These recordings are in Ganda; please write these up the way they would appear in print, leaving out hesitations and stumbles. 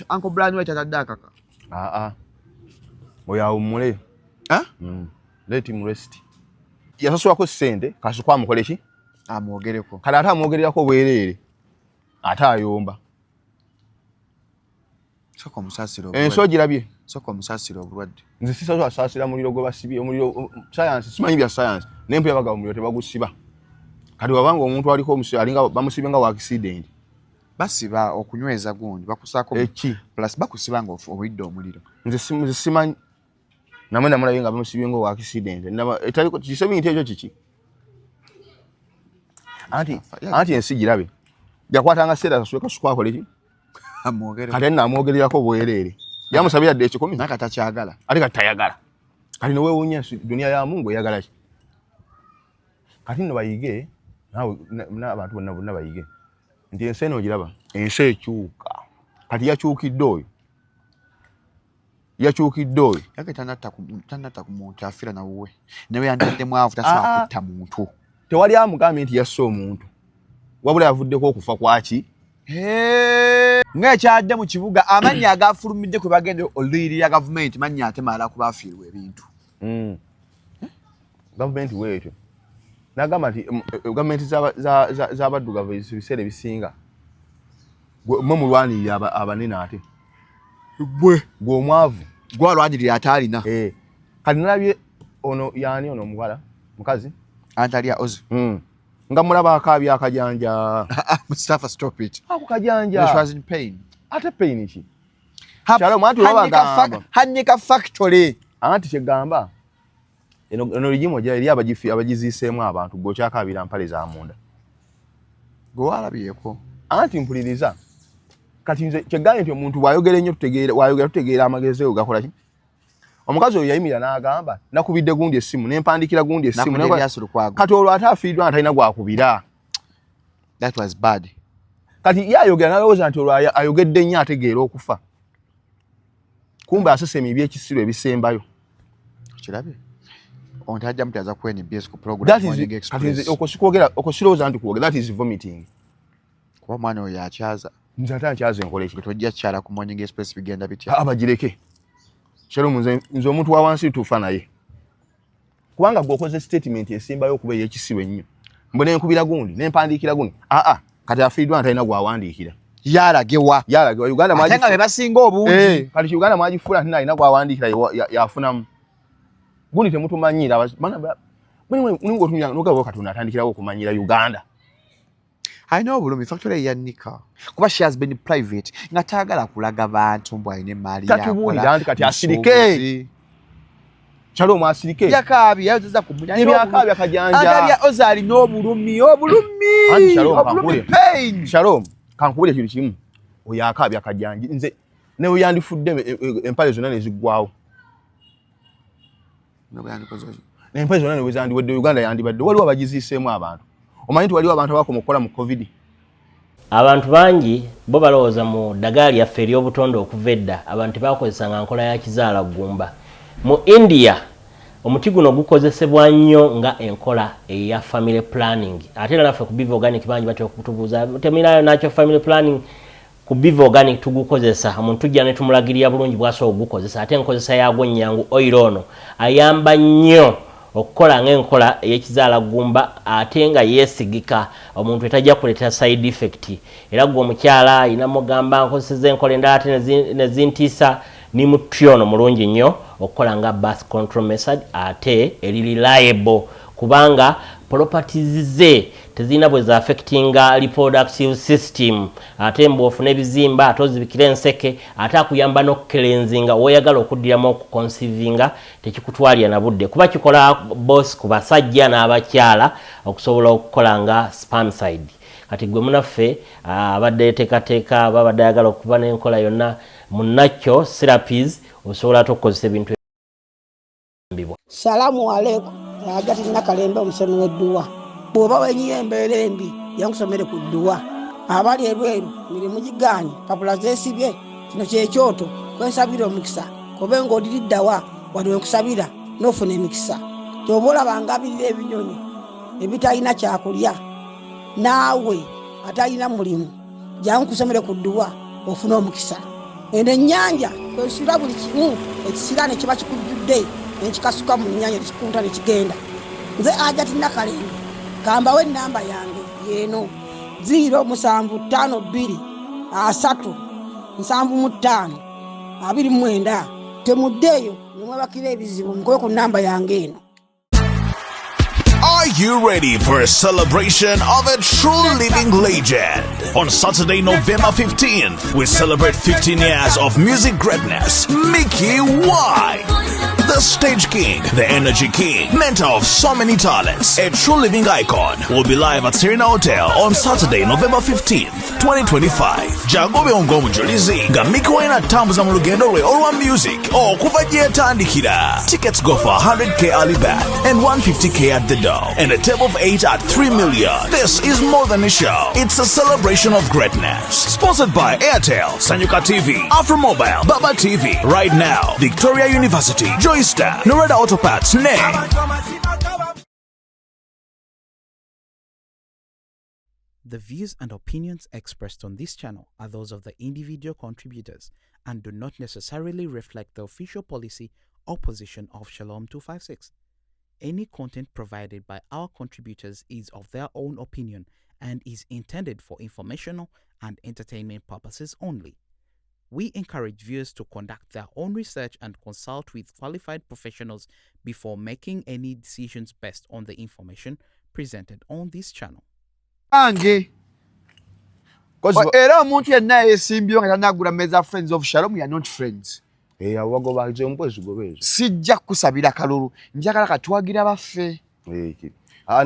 Uncle Bryan wait atadde kaka. Oya umule. Let him rest. Yasaswako sente kasukwa mukole ki? Amwogereko. Kala ata amwogererako bwerere. Ata ayomba. Soko musasiro. Enso girabye. Soko musasiro obulwadde. Nze sisazo asasira muliro gwe basibye omuliro science simanyi bya science. Nempe yabaga omuliro tebagusiba. Kati wabanga omuntu aliko alinga bamusibye nga wa accident. Basiba okunyweza gundi bakusako eki plus bakusiba nga obidde omuliro. Nze simanyi namwe namulabe nga bamusibye nga wa accident. Etaliko kisebi ntejo kiki. Anti ensi girabe. Yakwatanga sera kasweka sukwako leki. Amwogere. Kati na amwogererako bwerere. Yamusabira dde ekikumi. Nakata kyagala. Ali katayagala. Kati no weewunya dunia ya Mungu eyagala ki. Kati no bayige na abantu bonna bayige. Nti ensi eno giraba. Ensi ekyuka. Kati yakyukidde oyo. Yake tanata ku muntu afira na wuwe. Newe yandadde mwavu tasobola kutta muntu. Tewali amugambe nti yasse omuntu. Wabula yavuddeko okufa kwaki. Ng'ekyadde mu kibuga amannya agafulumidde kwe bagende olirira government mannya ate mala kubafiirwa ebintu. Government weetyo. Nagamba nti government z'abaddugavu ebiseera ebisinga mwe mulwanirira abanene ate. Gwe omwavu. Gwe alwanirira ataalina. Kati nalabye ono yaani ono omuwala mukazi. Anatalia Ozie. Nga mulaba akaabya akajanja. Mustafa, stop it. Ako kajanja. She was in pain. Ate pain ki? Shalom atu wabagamba. Hanyika factory. Anti kyegamba. Eno ligimo gya eri abagiziseemu abantu gwo kyakaabira mpale za munda. Gwe walabyeko. Anti mpuliriza. Kati nze kyegambye nti omuntu bwayogera ennyo tutegeera amagezi go gakola ki? Omukazi oyo yayimira n'agamba nakubidde gundi essimu n'empandikira gundi essimu kati olwo ate afiiddwa atalina gwakubira. That was bad. Kati yayogera n'alowooza nti olwo ayogedde nnyo ategeera okufa. Kumbe asesema ebyekisiro ebisembayo. Kirabye. Ontajja mutaza ku NBS ku program Morning Express. Okosirowooza nti kuwogera that is vomiting. Kuba mwana oyo akyaza. Nze ate nkyaza enkola ki? Tojja kyala ku Morning Express bigenda bitya. Abagireke. Shalom nze omuntu wa wansi tufa naye. Kubanga gwokoze statement esimbayo okuba ey'ekisibo ennyo. Mbone nkubira gundi n'empandikira gundi. Kati afiiddwa atalina gwawandiikira. Yalagewa Uganda mwaji. Atenga bebasinga obungi. Kati Uganda mwajifuula nti alina gwawandiikira yafunamu. Gundi temutumanyira bana mwe ngotumya nogabo Katonda atandikirawo okumanyira Uganda. I know bulumi factory ya nika. Kuba she has been private. Nga taagala kulaga bantu mbwa ine mali ya. Tatubulira nti kati asirike. Shalom asirike. Yakaabi yaza kumunya. Yakaabi akajanja. Anatalia Ozie ali n'obulumi. Anti Shalom kankubule. Shalom kankubule kintu kimu. Oyo akaabi akajanja. Nze ne oyandifudde empale zonna ne ziggwawo. Empale zonna ne wezandiwedde Uganda yandibadde. Waliwo abagiziseemu abantu. Omanyi nti waliwo abantu abakoma okukola mu COVID. Abantu bangi bo balowooza mu ddagala lyaffe ery'obutonde okuva edda abantu bakozesanga nkola ya kizaala ggumba. Mu India omuti guno gukozesebwa nnyo nga enkola eya family planning. Ate era naffe ku Biva Organic bangi batya okutubuuza temirayo nakyo family planning ku Biva Organic tugukozesa. Omuntu tujja ne tumulagirira bulungi bw'asobola okugukozesa. Ate enkozesa yaagwo nnyangu oil ono ayamba nnyo okukola ng'enkola ey'ekizaala ggumba ate nga yeesigika omuntu etajja kuleeta side effect. Era gwe omukyala ayina mugamba nkozeseza enkola endala ate ne zintiisa ni mutyono mulungi nnyo okukola nga birth control method ate eri reliable kubanga properties ze tezina bwe za affectinga reproductive system ate mbofu n'ebizimba ate ozibikira enseke ate akuyamba n'okukelenzinga oyagala okuddiramu okuconcevinga tekikutwalira na budde kuba kikola boss ku basajja n'abakyala okusobola okukola nga spermicide. Kati gwe munaffe abadde teekateeka babadde ayagala okuba n'enkola yonna munakyo therapies osobola okukozesa ebintu ebyo. Salamu alaikum. Agati nakalembe omusomi w'edduwa. Bw'oba wenyiye embeera embi yankusomere ku dduwa. Abali ebweru mirimu gigaanye papula zeesibye kino kyekyoto kwensabira omukisa kobe ng'odiriddawa wadde wenkusabira n'ofuna emikisa. Ky'oba olabanga abirira ebinyonyi ebitalina kyakulya naawe atalina mulimu jankusomere ku dduwa ofuna omukisa. ene ennyanja osira buli kimu ekisira ne kiba kikujjudde nekikasuka mu nnyanja nekikunta nekigenda nze Ajjati Nakalembe kambawo ennamba yange yeeno 075 375 temuddeeyo nemwebakira ebizibu mukoye ku nnamba yange eno. Are you ready for a celebration of a true living legend? On Saturday, November 15th, we celebrate 15 years of music greatness. Mickey Y, the stage king, the energy king, mentor of so many talents, a true living icon, will be live at Serena Hotel on Saturday, November 15th, 2025. Jagobe ongo mujulizi nga Mickey Y atambuza mu lugendo lwe olwa music okuva gye yatandikira. Tickets go for 100k early bird and 150k at the door, and a table of 8 at 3 million. This is more than a show. It's a celebration of greatness. Sponsored by Airtel, Sanyuka TV, Afromobile, Baba TV. Right now, Victoria University, Joystar, Norada Auto Parts, NE. The views and opinions expressed on this channel are those of the individual contributors and do not necessarily reflect the official policy or position of Shalom 256. Any content provided by our contributors is of their own opinion and is intended for informational and entertainment purposes only. We encourage viewers to conduct their own research and consult with qualified professionals before making any decisions based on the information presented on this channel. Ange. Era omuntu yenna yeesimbyewo nga tanagula meza friends of Shalom, you are not friends. Wagobaze mpwezu gobezo. Sijja kusabira kalulu. Njagala katwagira baffe.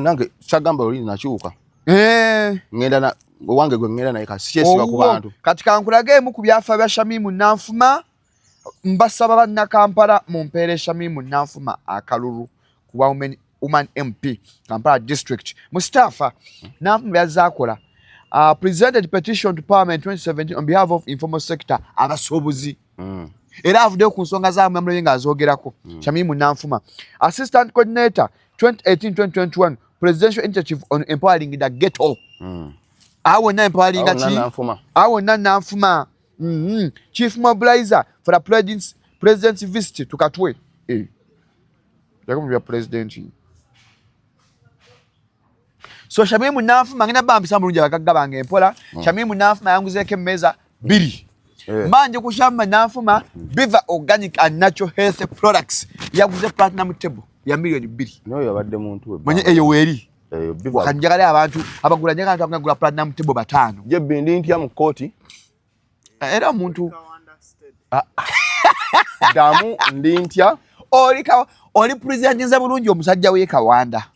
Nange sagamba oli nakyuka. Ngenda na wange gwe ngenda naye kasiesiba ku bantu. Kati kankulage mu ku byafa bya Shamimu Nanfuma mbasaba banna Kampala mumpeere Shamimu Nanfuma akalulu kuba woman MP Kampala district. Mustafa Nanfuma yazaakola presented petition to Parliament 2017 on behalf of informal sector abasobozi. Era avuddeyo ku nsonga z'amamlo ye ng'azoogerako. Shamimu Nanfuma assistant coordinator 2018-2021 presidential initiative on empowering the ghetto. Awo na empowering Nanfuma. Chief mobilizer for the presidency visit to Katwe. Yakomu bya president. So Shamimu Nanfuma ngina bambisa mulungi abagagga bange empola. Shamimu Nanfuma yanguzeeko emmeza 2. Manje kushamba Nanfuma Biva Organic and Natural Health Products yaguze platinum table ya milioni 2. No yabadde muntu we. Mwenye eyo weri. Kanjagala abantu abagula njagala abagula platinum table 5. Je bindi ntya mu koti. Era muntu damu ndi ntya oli president nze bulungi omusajja we Kawanda.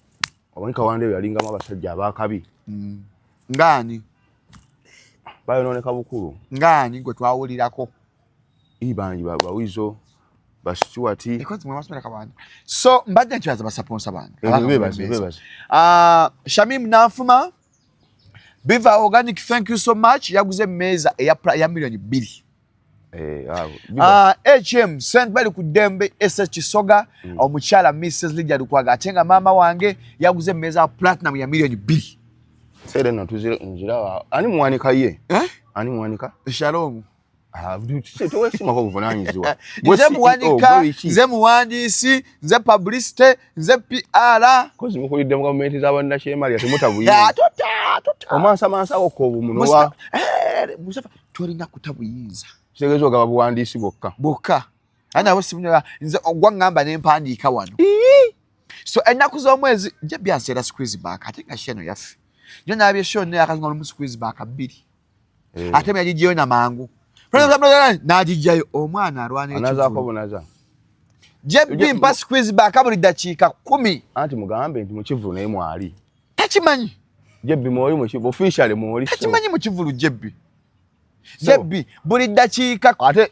Omanyi Kawanda yalinga abasajja abakabi. Ngani? Bayononeka bukulu. Ngani gwe twawulirako. Ibanji bawizo basiwati. Because mwe masomera Kawanda. So mbadde nkibaza ba sponsor bange. Bebazi. Shamimu Nanfuma Biva Organic, thank you so much. Yaguze meza ya milioni 2. HM sent bali ku Dembe SH Soga omukyala Mrs. Lydia Lukwaga atenga mama wange yaguze meza platinum ya milioni 2. Sere no tuzire njira ani muwanika ye. Ani muwanika? Shalom. Tuwe sima kwa kuvunanyizwa. Nze muwanika, nze muwandisi, nze publicity, nze PR. Kozi mukulidde mu gavumenti z'abanna Shemali atemutabuye. Tota. Omansa okko munowa. Mustafa tolina kutabuyinza. Kitegeeza ogaba buwandiisi bokka. Ana abo simunya nze ogwa ngamba n'empandiika wano. So ennaku z'omwezi nje byansera squeeze back ate nga sheno yaffe. Nyo nabye show ne akazunga mu squeeze back 2. Ate me yagijeyo na mangu. Nagijayo omwana alwana anazaako bunaza. Jebbi mpa squeeze back buli dakiika 10. Anti mugambe nti mu kivulu naye mwali. Takimanyi. Jebbi mwoli mu kivulu officially mwoli. Takimanyi mu kivulu Jebbi. Jebbi buli dakiika ate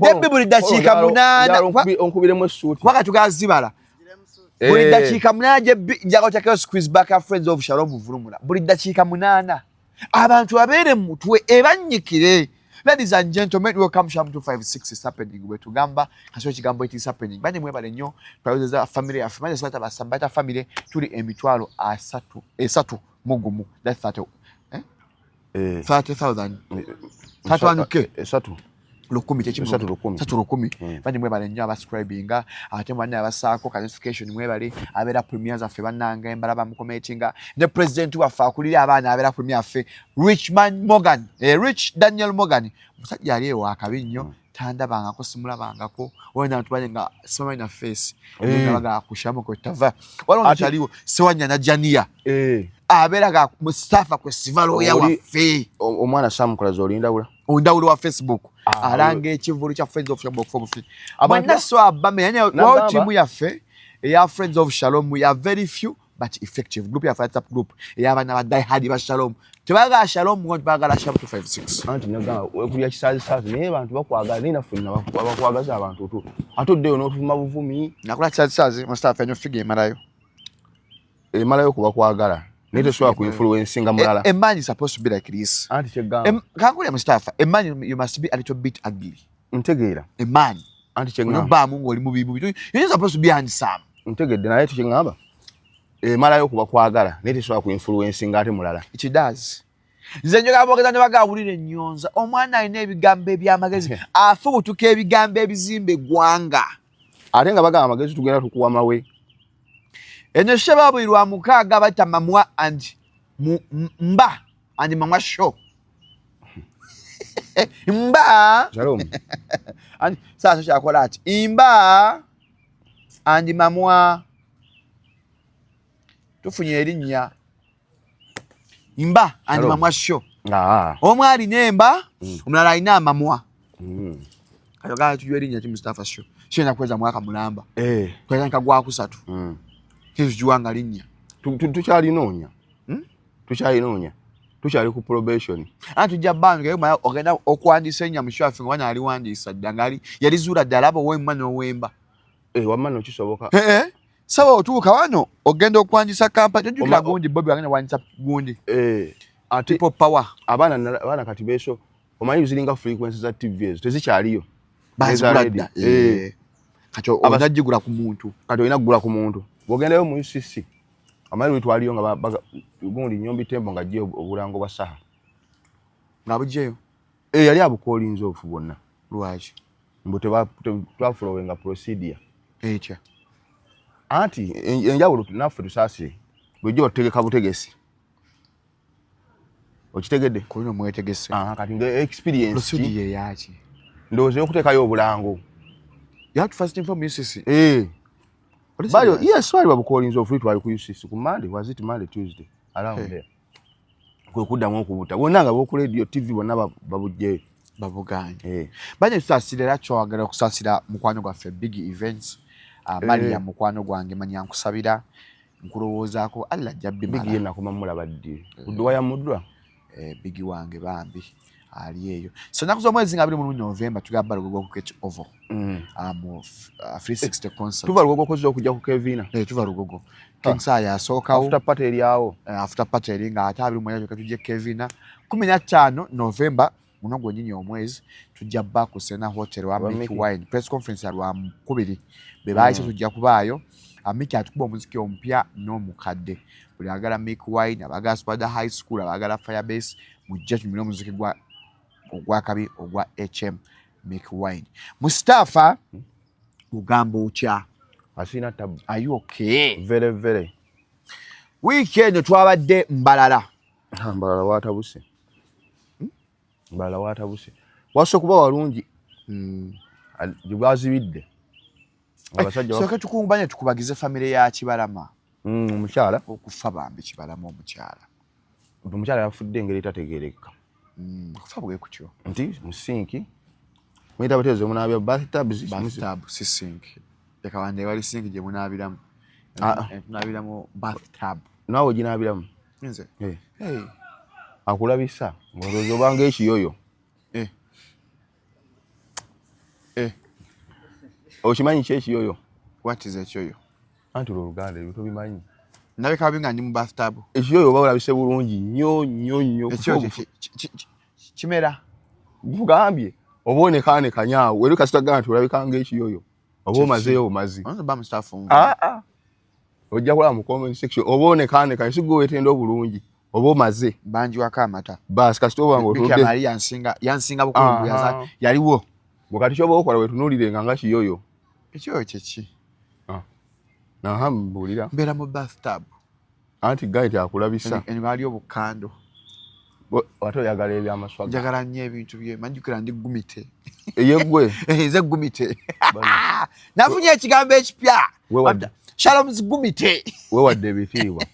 Jebbi buli dakiika 8 onkubiremu suuti. Waka tugazibala. Buli dakiika 8 Jebbi njaga chakeo squeeze back a friends of Shalom Vulumula. Buli dakiika 8. Abantu abeere mutwe ebanyikire. Ladies and gentlemen, welcome Shalom 256 is happening. We're to Gamba, Kasho Chigambo it is happening. Bani mweba nyo, prayoza family of family sata basambata family tuli emitwalo esatu mugumu. That's 30,000. 31k. Esatu. lukumi satu lukumi bandi mwebale nnyo abascribinga ate mwanne abasaako ka notification mwebale abeera premiers affe bannanga embala bamukometinga ne president waffe akulira abaana abeera premier affe Rich Daniel Morgan musajja ali ewa akabi nnyo tandabangako simulabangako wena tubanye nga simanyi na face ngabaga kushamo ko tava wala ntaliwo sewanya na Jania abeera ga Mustafa kwe sivalo ya waffe omwana Samkola zolindawula ondawulo wa Facebook arange ekivulu kya Friends of Shalom for free abana so abame yani wa timu yaffe ya Friends of Shalom we are very few but effective group ya WhatsApp group ya bana ba die hard ba Shalom tebaga Shalom ngo bagala Shalom 256 anti nyaga okuya kisazi naye abantu bakwagala nina funna bakwagaza abantu tu atodde ono tufuma buvumi nakula kisazi Mustafa enyo figure marayo marayo kuba kwagala nete swa ku influence nga mulala a man is supposed to be like this anti chegamba kakule Mustafa a man you must be a little bit ugly ntegeera a man anti chegamba ba mungu oli mubibu you're supposed to be handsome ntegedde naye chegamba marayo kuba kwagala nete swa ku influence nga ate mulala it does nze njoga abogeza ne bagawulire nnyonza omwana alina ebigambo ebyamagezi afubutuka ebigambo ebizimbe gwanga ate nga bagamba amagezi tugenda tukuwa mawe eno shababu irwa mukaga bata mamwa and mba and mamwa show mba Shalom and sasa chakola ati imba and mamwa tufunye erinnya imba and mamwa show omwali nemba omulala ina mamwa kayoga tujwe erinnya ti Mustafa show shena kweza mwaka mulamba kweza nkagwa kusatu kijuwanga linnya tukyalinonya tukyalinonya tukyali ku probation tujja bange ogenda okuwandiisa ennya mushwafi nga wana aliwandiisa ddangali yalizuula ddala abo wemma n'owemba wamma nokisoboka saba otuuka wano ogenda okuwandiisa kampani tojjukira gundi Bobi wagenda wandiisa gundi ate power abaana kati beso omanyi ziringa frequencies za TV ezo tezikyaliyo baziradda kati onajjigula ku muntu kati olina kugula ku muntu bogendayo mu UCC amali witwaliyo nga gundi nyombi tembo nga je obulango bwa saha ngabujeyo yali abukolinze ofu bonna lwaji mbo twafulowenga procedure etya anti enjawulo naffe tusasire bwejjo otegeka butegesi okitegedde kulino mwetegese kati nga experience procedure yaki ndoze okutekayo obulango you have to first inform UCC Bayo, yes, wali babukolinzo free twali ku UCC ku Monday, was it Monday, Tuesday, around there. Kwe kuddamu okubuta. Wonanga boku radio TV bonna babujje babuganye. Banye tusasire lachwagala okusasira mukwano gwaffe big events. Mali ya mukwano gwange manya nkusabira nkulowozaako alla jabbi mala. Big yena kumamula baddi. Kudwa ya mudwa. Big wange bambi. Ali eyo so nakuzo mwezi nga 2 November tugamba lugogo ku Catch Over free 60 concert tuva lugogo kozo okujja ku Kevina tuva lugogo Kingsa ya soka after party eriawo after party eringa ate 2 mwezi katuje Kevina 15 November munongo nyinyi omwezi tujja back ku Sena Hotel wa Mickey Wine press conference ya lwa 2 bebaise tujja kubayo Mickey atukuba omuziki ompya n'omukadde buli agala Mickey Wine abaga Spada High School abaga Firebase mujja tumira omuziki ogwa kabi ogwa HM Mickey Wine Mustafa ugambo ucha asina tabu are you okay very weekend twabadde mbalala watabuse mbala watabuse waso kuba walungi jibazibidde abasajja soka tukumbanye tukubagize family ya Kibalama omukyala okufa bambi Kibalama omukyala yafudde engeri tategereka kufa bwe kutyo nti musinki mwita batezo munabya bathtub si sink yakawande wali sink je munabiramu tunabiramu bathtub nawo ginabiramu nze akulabisa ngozo banga ekiyoyo okimanyi ekiyoyo what is ekiyoyo anti Luganda ebyo tobimanyi nabika binga ndi mu bathtub ekiyoyo babulabise bulungi nnyo kimera mugambye obone kane kanyawo weri kasitaga nti olabikanga ekiyoyo obo mazeyo omazi ba Mustafa ojja kula mu comment section obone kane kansigo wetendo bulungi obo maze banji waka amata bas kasito wango tudde Maria yansinga bukulu yaliwo Bukati chobo okola wetunulire nga kiyoyo. Ekiyoyo kyeki? Mbulira. Mbeera mu bathtub. Anti gaite akulabisa. Eno bali obukando. Wato yagala ebyamaswaga. Njagala nnyo ebintu bye. Manjukira ndi gumite. Eyegwe. Nze gumite. Nafunye ekigambo ekipya. Shalom gumite. Wewadde ebifiibwa.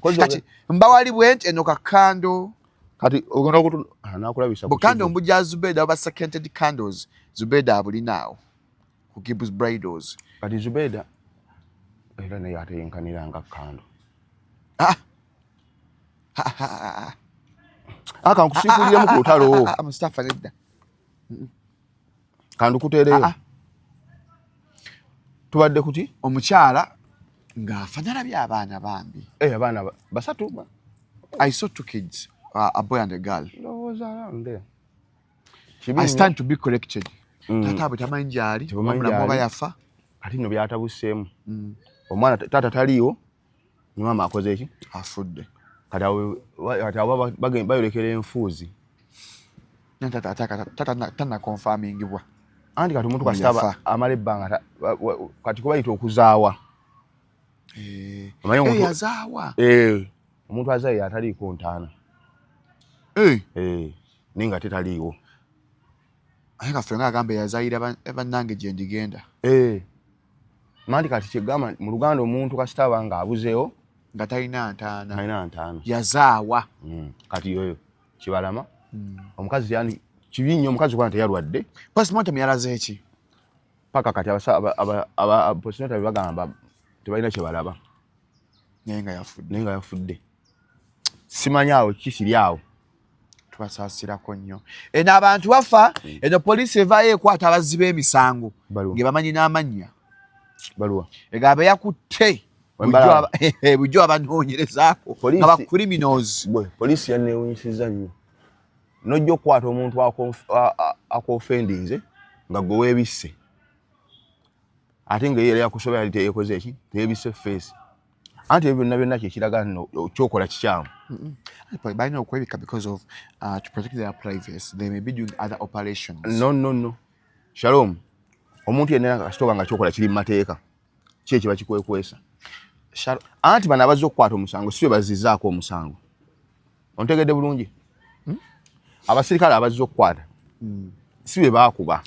Kati mbawali bwent eno kakando. Kati ogenda okutu nakulabisa. Bukando mbuja Zubeda oba seconded candles. Zubeda abulinawo. Ku Gibbs Bridals. Kati Zubeda era naye ate yenkaniranga kando. Aka nkusikuliremu ku lutalo. Mustafa nedda. Kandu kutereyo. Tubadde kuti omukyala ng'afanana by'abaana bambi. Abaana basatu. I saw 2 kids, a boy and a girl. Ndowooza around there. I stand to be corrected. Taata bwe tamanyi gy'ali, omulamu oba yafa. Kati nno byatabuseemu. Omwana taata taliiwo, ne maama akoze eki? Afudde. Kati abo bayolekera enfuuzi. Taata tannakonfamingibwa. Anti kati omuntu kasitaba amala ebbanga kati kubayita okuzaawa. Yazaawa. Omuntu azaaye ataliiko ntaana. Naye nga tetaliiwo. Aye kaffe nga agamba yazaayira bannange gye ndigenda. Manti kati kyegamba mu Luganda omuntu kasitaba nga abuzeewo nga talina ntaana. Yazaawa. Kati yoyo kibalama. Omukazi yani kibi nnyo omukazi kwa teyalwadde. Postmortem yalaze eki? Paka kati aba postmortem bagamba tebalina kye balaba. Naye nga yafudde. Simanya awo kisiri awo. Tubasaasirako nnyo. Eno abantu bafa, eno poliisi evaayo ekwata abazzi b'emisango. Nge bamanyi n'amannya. Baluwa. Egamba yakutte. Bujjo abanoonyerezaako. Aba criminals. Poliisi yanneewunyisizza nnyo. Nojja okukwata omuntu akofendinze nga gwe weebisse. Ate nga yera yakusobola yali teyekoze eki? Teyeebisse face. Anti ebyo byonna kyekiraga nno kyokola kikyamu. Balina okwebika because of to protect their privacy. They may be doing other operations. No. Shalom. Omuntu yenna kasitoba nga kyokola kiri mu mateeka. Ki ekiba kikwekwesa? Anti bano abazze okukwata omusango si be bazizzaako omusango. Ontegedde bulungi? Abasirikale abazze okukwata si be baakuba.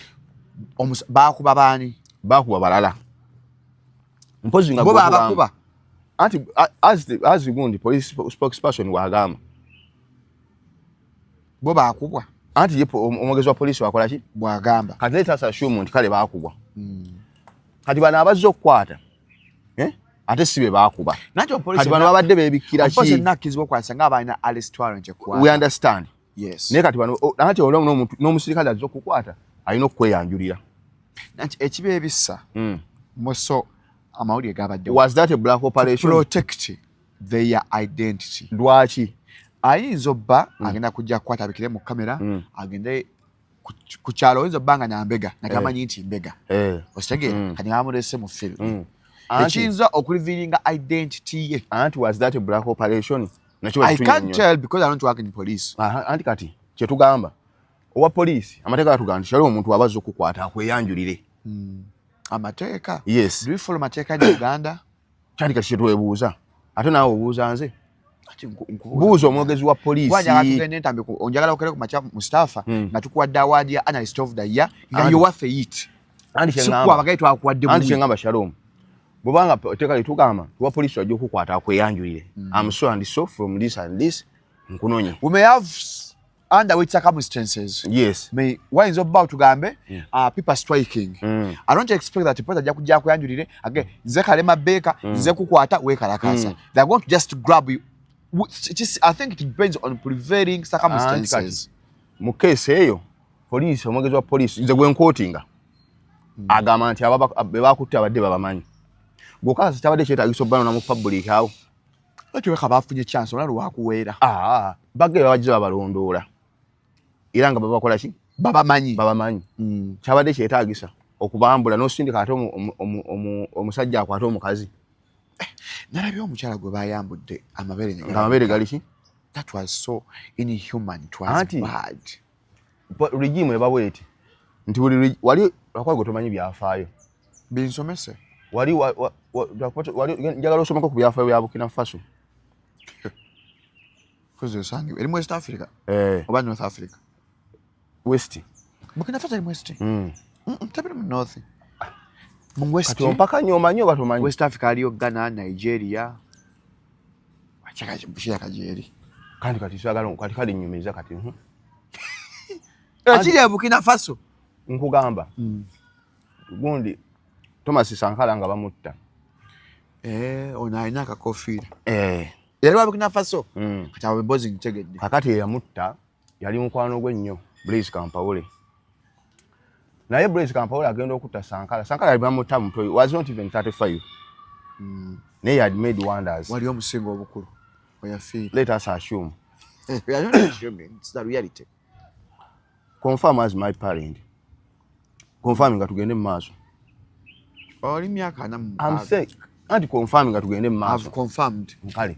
Baakuba baani? Baakuba balala. Mpozi nga bo baakuba. Anti as gundi police spokesperson wagamba. Bo baakubwa. Anti ye omwogezi wa police wakola ki? Bwagamba. Kati leta assume nti kale baakubwa. Kati bano abazze okukwata. Ate si be baakuba. Kati bano babadde beebikira ki? Police nakizibwa kwasa nga abalina arrest warrant ekwa. We understand. Yes. Naye kati bano anti n'omusirikale azze okukwata alina okweyanjulira. Nanti ekibe ebissa. Moso amawulire gabadde. Was that a black operation? To protect their identity. Lwaki? Ayinza obba agenda kujja kukwata mu kamera agende ku kyalo oyinza obba nga nambega nagamanyi nti mbega. Ositegeera kati amulese mu film. Ekiyinza okuliviringa identity ye. Anti was that a black operation? I can't tell because I don't work in police. Anti kati kyetugamba owa police amateeka gatugamba nti kyalo omuntu abazze okukwata akweyanjulire. Amateeka? Yes. Do we follow amateeka in Uganda? Kyali kati kyetwebuuza. Ate naawe obuuza nze. Buuza omwogezi wa poliisi. Wajala tugende ntambe onjagala okere ku macha Mustafa nga tukuwadde award ya analyst of the year nga you worth it. Andi kyengamba. Sikwa bagayi twakuwadde mu. Andi kyengamba Shalom. Bobanga teeka litugamba tuwa poliisi wajja okukwata akweyanjulire. I'm so and so from this and this nkunonye. We may have under which circumstances. Yes. May wayinza obba tugambe people striking. I don't expect that people ajja kujja kuyanjulire again nze kalema beka nze kukwata wekalakasa. They are going to just grab you. I think it depends on prevailing circumstances. Mu case eyo poliisi omwogezi wa poliisi nze gwe nkotinga agamba nti be bakutte abadde babamanyi. Gwokazi tabadde kyetaagisa obbano na mu public awo. Ati weka bafunye chance olalo wakuweera. Bagge babajja babalondoola. Era nga babakola ki? Babamanyi. Kyabadde kyetaagisa okubambula n'osindika ate omusajja akwate omukazi. Nalabye omukyala gwe bayambudde amabere ne amabere gali ki? That was so inhuman. It was bad. But regime eba bweti. nti buli wali akwago tomanyi byafaayo binsomese wali njagala osomako ku byafaayo bya Burkina Faso kuzo sangi eri West Africa oba North Africa West Burkina Faso eri West tabiri mu North mu West kati mpaka nyomanyo batomanyi West Africa aliyo Ghana Nigeria wachaka bushira kajeri kati sagala kati nyumiza kati akiri ya Burkina Faso nkugamba gundi Thomas Sankara nga bamutta ona alina akakofira yali wa Burkina Faso kati abo bozi ntegedde kakati yamutta yali mukwano gwe nnyo Blaise Compaoré naye Blaise Compaoré agenda okutta Sankara yali bamutta mutoyi was not even 35 naye had made wonders wali omusingo obukulu oyafira let us assume we are not assuming it's the reality confirm as my parent confirming nga tugende mu maaso oli myaka na I'm sick anti confirming nga tugende mu maaso I've confirmed nkale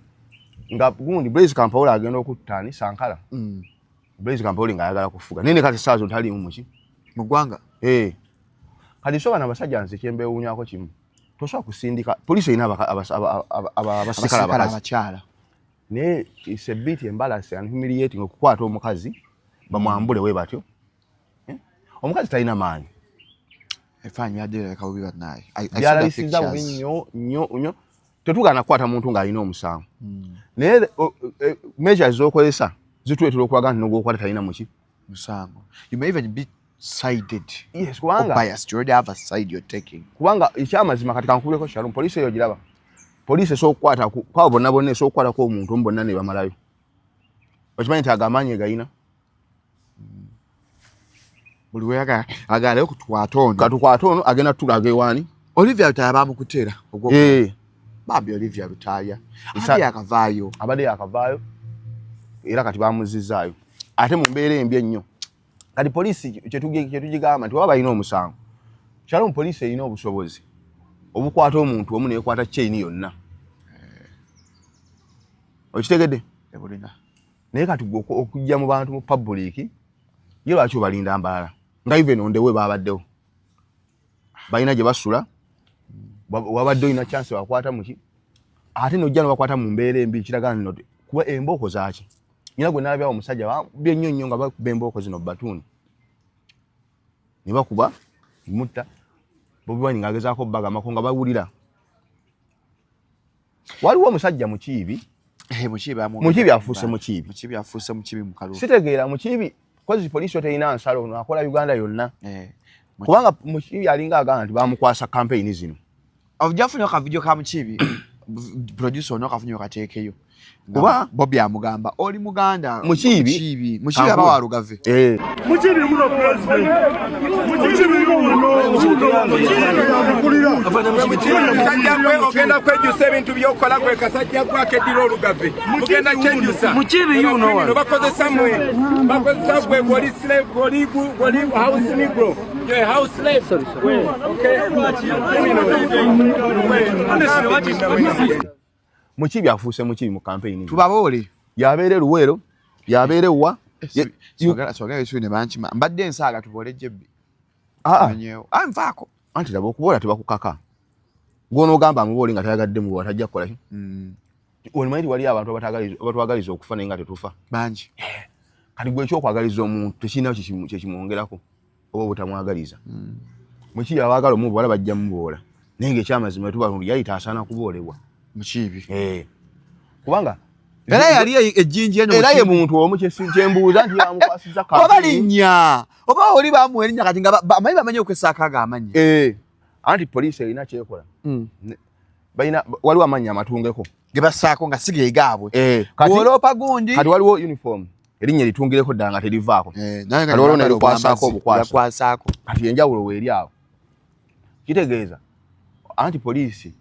nga gundi Blaise Compaoré agenda okuttani Sankara Blaise Compaoré nga ayagala kufuga nene kati saazo tali mu muki mu gwanga kati soba nabasajja nze kyembewunyako kimu tosobola kusindika poliisi erina abasikala abakyala naye it's a bit embarrassing and humiliating okukwata omukazi bamwambule we batyo omukazi talina maanyi efanyi yadde leka bubi banaye byalabisiza bubi nnyo tetugana kukwata muntu ng'alina omusango naye measures z'okozesa zituleetera okulaga nti n'ogwokwata talina muki musango you may even be sided yes kubanga biased, you already have a side you're taking kubanga ekyamazima kati kankubuleko Shalom poliisi eyo giraba poliisi esookukwata kwabo bonna bonna esookukwatako omuntu omu bonna ne bamalayo okimanyi nti agamanyi gayina buli we agalayo kutwata ono katukwata ono agenda tutulaga ewaani Olivia Lutaya bamukuteera ogwo bambi Olivia Lutaya abadde yakavaayo era kati bamuzizaayo ate mu mbeera embi ennyo kati poliisi kyetugigamba nti waba balina omusango Shalom poliisi erina obusobozi obukwata omuntu omu nekwata chain yonna okitegedde ebulina naye kati okujja mu bantu mu public ye lwaki obalinda mbalala nga even ondewe babaddewo balina gye basula wabadde olina chance wakwata muki ate nojja nobakwata mu mbeera embi kiraga nno kuba embooko zaaki nyina gwe nalabyawo omusajja bye nnyo nga bakuba embooko zino batuuni ne bakuba mutta Bobi Wine ngagezaako bagamako nga bawulira waliwo omusajja mukiibi mukiibi afuuse mukiibi mu kalulu sitegeera mukiibi kozi poliisi terina nsalo ono akola Uganda yonna kubanga mukiibi alinga agamba nti bamukwasa campaign zino obujafunye akavidiyo ka mukiibi producer ono akafunye kateekeyo kuba Bobby amugamba oli muganda mukiibi aba warugave mukiibi muno president mukiibi muno ogenda kwejusa ebintu byokola kwe kasajja kwake dira olugave mugenda kyejusa mukiibi yuno bakozesa mwe goli slave goli house negro house slave mukiibi afuuse mukiibi mu campaign tubaboole yabeere Luweero yabeere wa sogera ekibi ne bankima mbadde ensaaga tuboole jebbi nfaako anti laba okuboola tebakukaka gw'onoogamba amuboole nga tayagadde mubola tajja kukola ki omanyi nti waliyo abantu abatwagaliza okufa naye nga tetufa bangi kati gwe ekyokwagaliza omuntu tekirinawo kyekimwongerako oba obutamwagaliza mukiibi abaagala omubola bajja muboola naye ng'ekyamazima tuba yayita asaana kuboolebwa mukiibi kubanga era yali ejjinji eno era ye muntu omu kyembuuza nti yamukwasiza oba linnya oba oli bamuwa erinnya kati nga bamanyi bamanye okwesaako ago amannya anti poliisi erina kyekola waliwo amannya amatungeko ge bassaako nga si ge gaabwe bw'oloopa gundi kati waliwo uniform erinnya litungireko ddala nga terivaako kati waliwo nerikwasaako obukwaso kati enjawulo weeri awo kitegeeza anti poliisi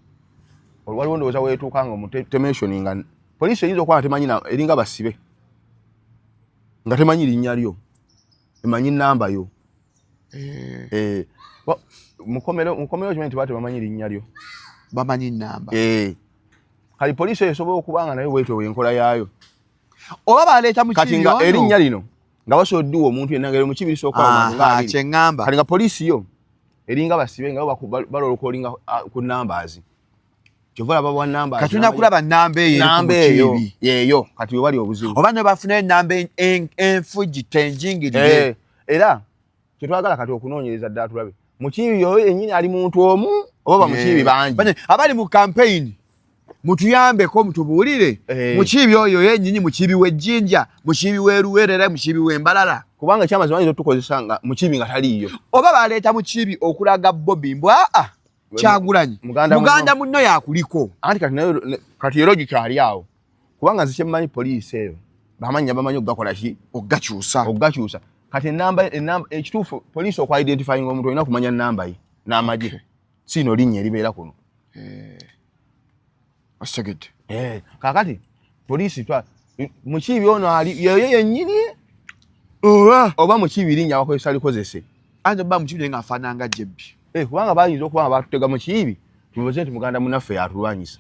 waliwo ndowooza weetuuka nga omutemensioninga poliisi eyinza okuba nga temanyi eringa basibe nga temanyi linnya lyo emanyi nnamba yo mukomero kimanyi tibaa tebamanyi linnya lyo bamanyi nnamba kati poliisi eyo esobola okuba nga nayo bwetyo enkola yaayo oba baleeta kati nga erinnya lino nga basoddiwa omuntu yenna mu kibiri sokola nga kyengamba kali nga poliisi yo eringa basibe nga baloloka olinga ku numbers kyovola baba numbers katuna kulaba namba eyo yeyo kati we bali obuzibu oba ne bafuna namba enfuji tenjingirire era kyetwagala kati okunoonyereza ddala tulabe mukibi yo yennyini ali muntu omu oba mukibi bangi abali mu campaign mutuyambeko mutubuulire mukibi oyo yennyini mukibi w'ejjinja mukibi w'eruwerera mukibi w'embalala kubanga kyamazima nyo tukozesa nga mukibi nga taliyo oba baleeta mukibi okulaga Bobby mbwa Kyagulanyi muganda munno yakuliko anti kati ero gikyali awo kubanga nze kyemmanyi poliisi eyo bamanyi okugakola ki okugakyusa kati enamba ekituufu poliisi okwa-identifying omuntu olina kumanya namba ye n'amagye siino linnya eribeera kuno Ostegedde kakati poliisi mukibi ono ali yeyo yennyini oba mukibi linnya abakozesa likozese anti oba mukibi nga afaananga jebbi kubanga bayinza okuba batutega mukibi tumubuze nti muganda munaffe yatulwanyisa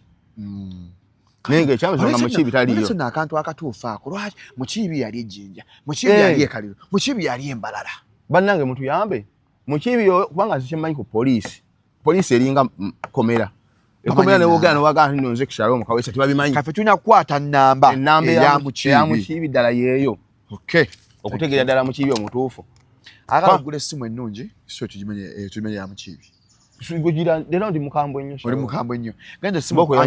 naye ng'ekyamazima nga mukibi taliyo nno akantu akatuufu ako lwaki mukibi yali ejjinja mukibi yali ekaliro mukibi yali embalala bannange mutuyambe mukibi kubanga nze kyemmanyi ku poliisi eringa komera ekomera newogera newagana nti nonze kukyalo omukawesa tebabimanyi kaffe tulina kukwata namba eya mukibi ddala yeeyo okutegeera ddala mukibi omutuufu agala okugula essimu ennungi so tugimenye ya mukibi lero ndi mukambwe nnyo oli mukambwe nnyo genda essimu okugula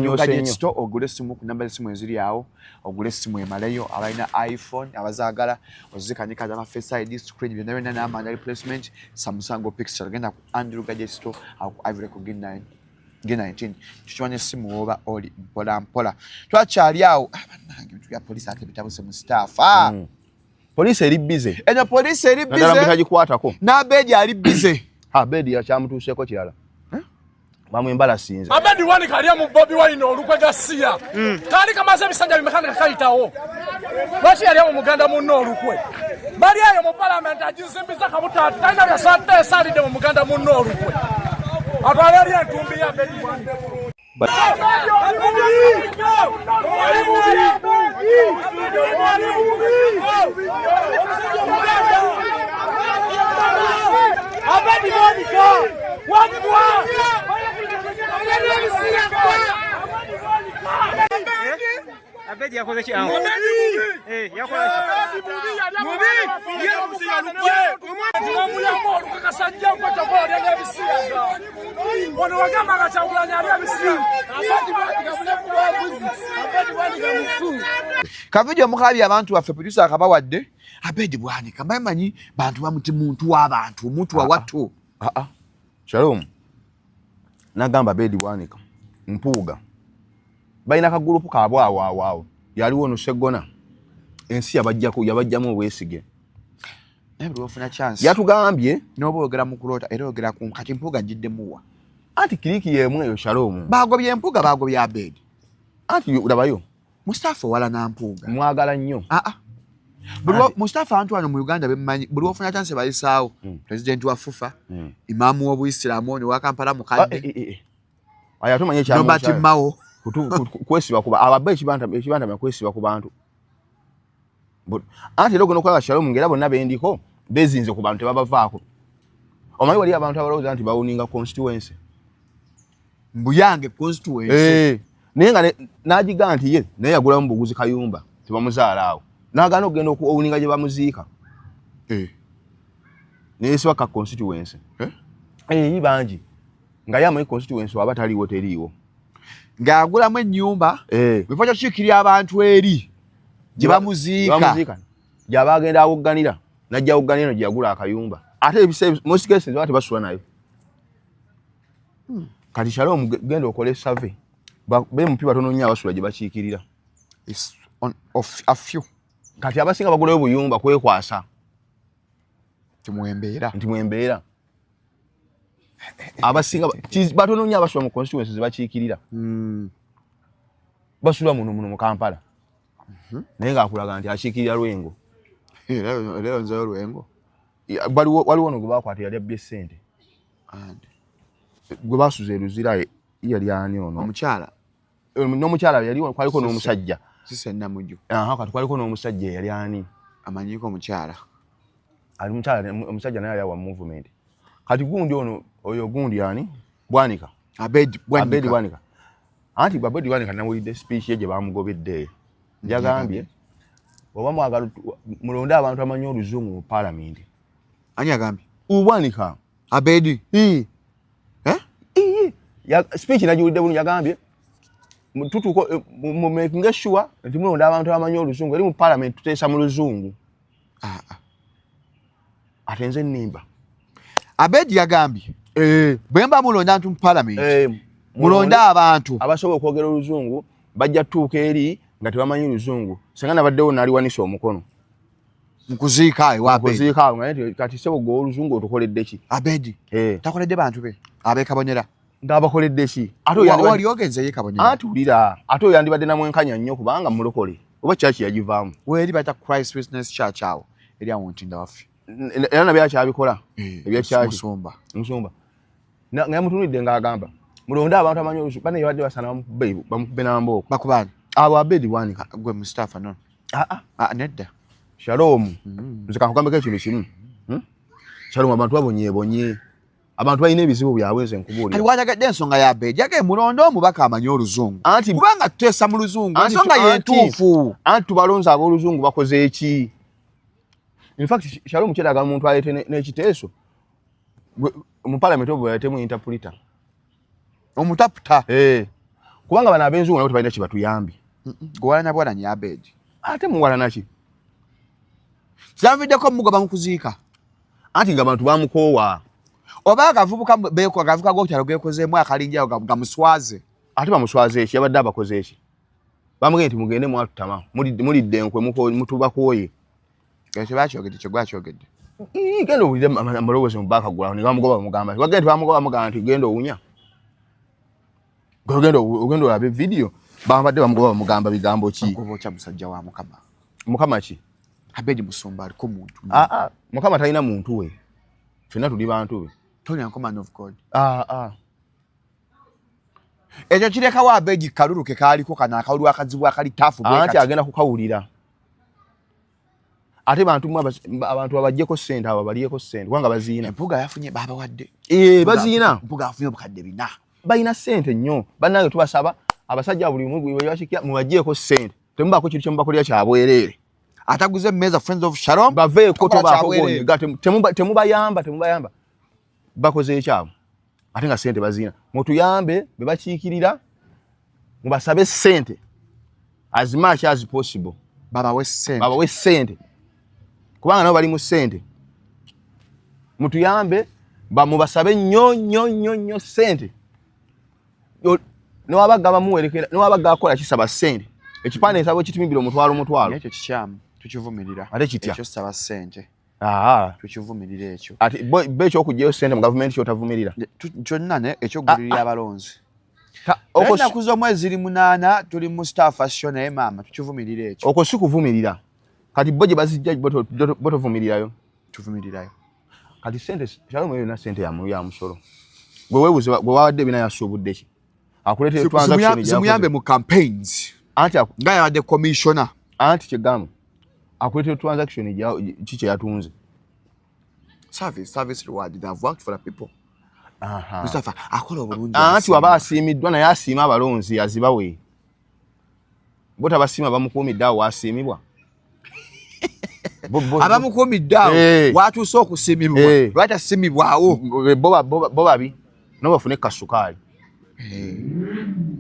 ogula essimu ku namba z'essimu eziri awo ogula essimu emaleyo abalina iPhone abazaagala ozikanika za Face ID screen byonna byonna n'amanda replacement Samsung Pixel genda ku Andrew Gadget Store awo ku Ivory Coast G19 tukiwanya essimu oba oli mpola twakyali awo bannange bintu bya poliisi ate bitabuse Mustafa poliisi eri bize eno poliisi eri bize naddala mutagikwatako n'Abedi ali bize Abedi yakyamutuuseeko kirala bamwembala sinze Abedi wani kalya mu Bobi Wine olukwe gasiya kali kamaze ebisanja bimekana kayitawo lwaki yali mu muganda munno olukwe bali ayo mu parliament agizimbiza kabutaatu talina byasante esalidde mu muganda munno olukwe atwala yali entumbi ya Abedi Wani Abedi Wani Abedi yakoze ki aho yakoze Kavidio mukabi abantu baffe producer akabawadde Abedi Bwanika bamanyi bantu bamuti muntu w'abantu omuntu wa watu Shalom nagamba Abedi Bwanika mpuuga balina kagulupu kaabwe awo yaliwo no Segona ensi yabajjamu obwesige naye ofuna chance yatugambye n'oba oyogera mu kulota era oyogera ku kati mpuuga njiddemuwa anti kiriki yemu eyo Shalom bagobye empuuga bagobye Abedi anti labayo Mustafa wala na mpuuga mwagala nnyo Mustafa Antoine mu Uganda bemmanyi buli ofuna chance bayisaawo president wa FUFA imamu w'Obuisiraamu ne wa Kampala mukadde aya tumanye kyamu Robert Mao kwesiba kuba ababbe ekibanta kwesiba ku bantu anti logo nokwala Shalom ngera bonna bendiko bezinze ku bantu tebabavaako omanyi wali abantu abalowooza nti bawuninga constituency mbuyange constituency naye nga n'agiga nti ye naye yagulamu buguzi Kayumba tebamuzaala awo n'agaana okugenda owuninga gye bamuziika naye siba ka constituency bangi nga ye amanyi constituency waba taliiwo teriiwo ng'agulamu ennyumba bifo kyo kiikirira abantu eri gye bamuziika gy'aba agenda awogganira najja awogganira no gye yagula akayumba ate most cases baba tebasula nayo kati Shalom genda okole survey bemupi batono nnyo abasula gye bakiikirira a few kati abasinga bagulayo buyumba kwekwasa nti mwembeera abasinga batono nnyo abasula mu constituency ze bakiikirira basula muno mu Kampala naye ng'akulaga nti akiikirira Lwengo leo nzeyo Lwengo waliwo no gwe bakwata yali abbye ssente gwe basuza eruzira yali ani ono omukyala n'omukyala yali kwaliko n'omusajja sisenna mujo kati kwaliko n'omusajja yali ani amanyiko omukyala ali omusajja naye ali wa movement kati gundi ono oyo gundi yani Bwanika Abedi Bwanika anti Abedi Bwanika nawulidde speech ye gye bamugobedde yagambye oba mwagala mulonde abantu amanyi oluzungu mu parliament ani agambye Bwanika Abedi ya speech nagiwulidde bulungi yagambye tutuko mu making sure nti mulonde abantu amanyi oluzungu eri mu parliament tuteesa mu luzungu atenze nimba Abedi yagambye bwemba mulonda ntu mu parliament mulonda abantu abasobola okwogera oluzungu bajja tuuka eri nga tebamanyi oluzungu senga nabaddewo naliwanisa omukono nkuziika ewa Abedi nkuziika naye kati sebo gwo oluzungu otukoledde ki Abedi takoledde bantu be abekabonyera ng'abakoledde ki ate wali ogenze ye kabonyera atulira ate oyo yandibadde namwenkanya nnyo kubanga mulokole oba kyaki yagivaamu weri bata Christ Witness Church awo eri awo ntinda waffe era nabyakabikola ebyakyaki musumba nga mutunulidde ng'agamba mulonde abantu amanyi oluzungu bane yabadde basana bamukube n'ambooko bakubani abo Abedi Bwanika gwe Mustafa no nedda Shalom nze kankugambeko ekintu kimu Shalom abantu babonyeebonye abantu balina ebizibu byabwe nze nkubuulira kati wanyagadde ensonga ya Abedi yagee mulonde omubaka amanyi oluzungu kubanga tuteesa mu luzungu ensonga yetuufu anti tubalonze ab'oluzungu bakoze eki in fact Shalom kyeraga omuntu aleete n'ekiteeso mu parliament obo yaleetemu interpreter omutaputa kubanga bano ab'enzungu nabo tebalina kye batuyambye gwalanya bwalanya ya Abedi ate muwalana ki kyaviddeko mugoba mu kuziika anti nga abantu bamukoowa oba agavubuka g'okyalo gekozeemu akalinjayo gamuswaze ate bamuswaze eki yabadde abakoze eki bamugee nti mugende mwatutama mulidde enkwe mutubakooye ekyo bakyogedde kye gwakyogedde genda owulire amaloboozi mu baakagulawo ne bamugoba bamugamba wagenda bamugoba bamugamba nti genda owunya ogenda olabe vidiyo babadde bamugoba bamugamba bigambo ki okya musajja wa mukama ki Abedi musumba aliko muntu mukama talina muntu we ffenna tuli bantu be Tony man of God ekyo kirekawo Abedi kalulu ke kaaliko kana akawulu akazibu akali taafu anti agenda kukawulira ate abantu babajjeko ssente abo baliyeko ssente kubanga baziina empuga yafunye baba wadde baziina empuga afunye obukadde 4 balina ssente nnyo bannange tubasaba abasajja buli mubashikya mubajjeko ssente temubaako kintu kyemubakolera kyabwereere ataguze emmeza Friends of Shalom baveeko temubayamba bakoze ekyabo ate nga ssente baziina mutuyambe be bakiikirira mubasabe ssente as much as possible babawe ssente kubanga nabo bali mu ssente mutuyambe mubasabe nnyo ssente newabaga bamuwerekera newabaga akola kisaba ssente ekipande nsabo kitimimbira omutwalo ekyo kikyamu tukivumirira ate kitya ekyo saba ssente tukivumirira ekyo ate be ekyokugyayo ssente mu gavumenti kyotavumirira kyonna ekyogulirira abalonzi ennaku z'omwezi 8 tuli mu Mustafa show naye maama tukivumirira ekyo okwo si kuvumirira kati bo gye bazijja botovumirirayo tuvumirirayo kati ssente Shalom yonna ssente ya musolo gwe weebuze gwe wawadde bina yasuubudde ki akuleetera transaction zimuyambe mu campaigns anti nga yabadde commissioner anti kyegamba akuleetera transaction kiki yatunze service reward they have worked for the people Mustafa akola obulungi anti waba asiimiddwa naye asiima abalonzi azibawe bo tabasiima bamukuumidde awo wasiimibwa abamukuumidde awo watuuse okusiimibwa lwaki asiimibwawo bo babi no bafune kasukaali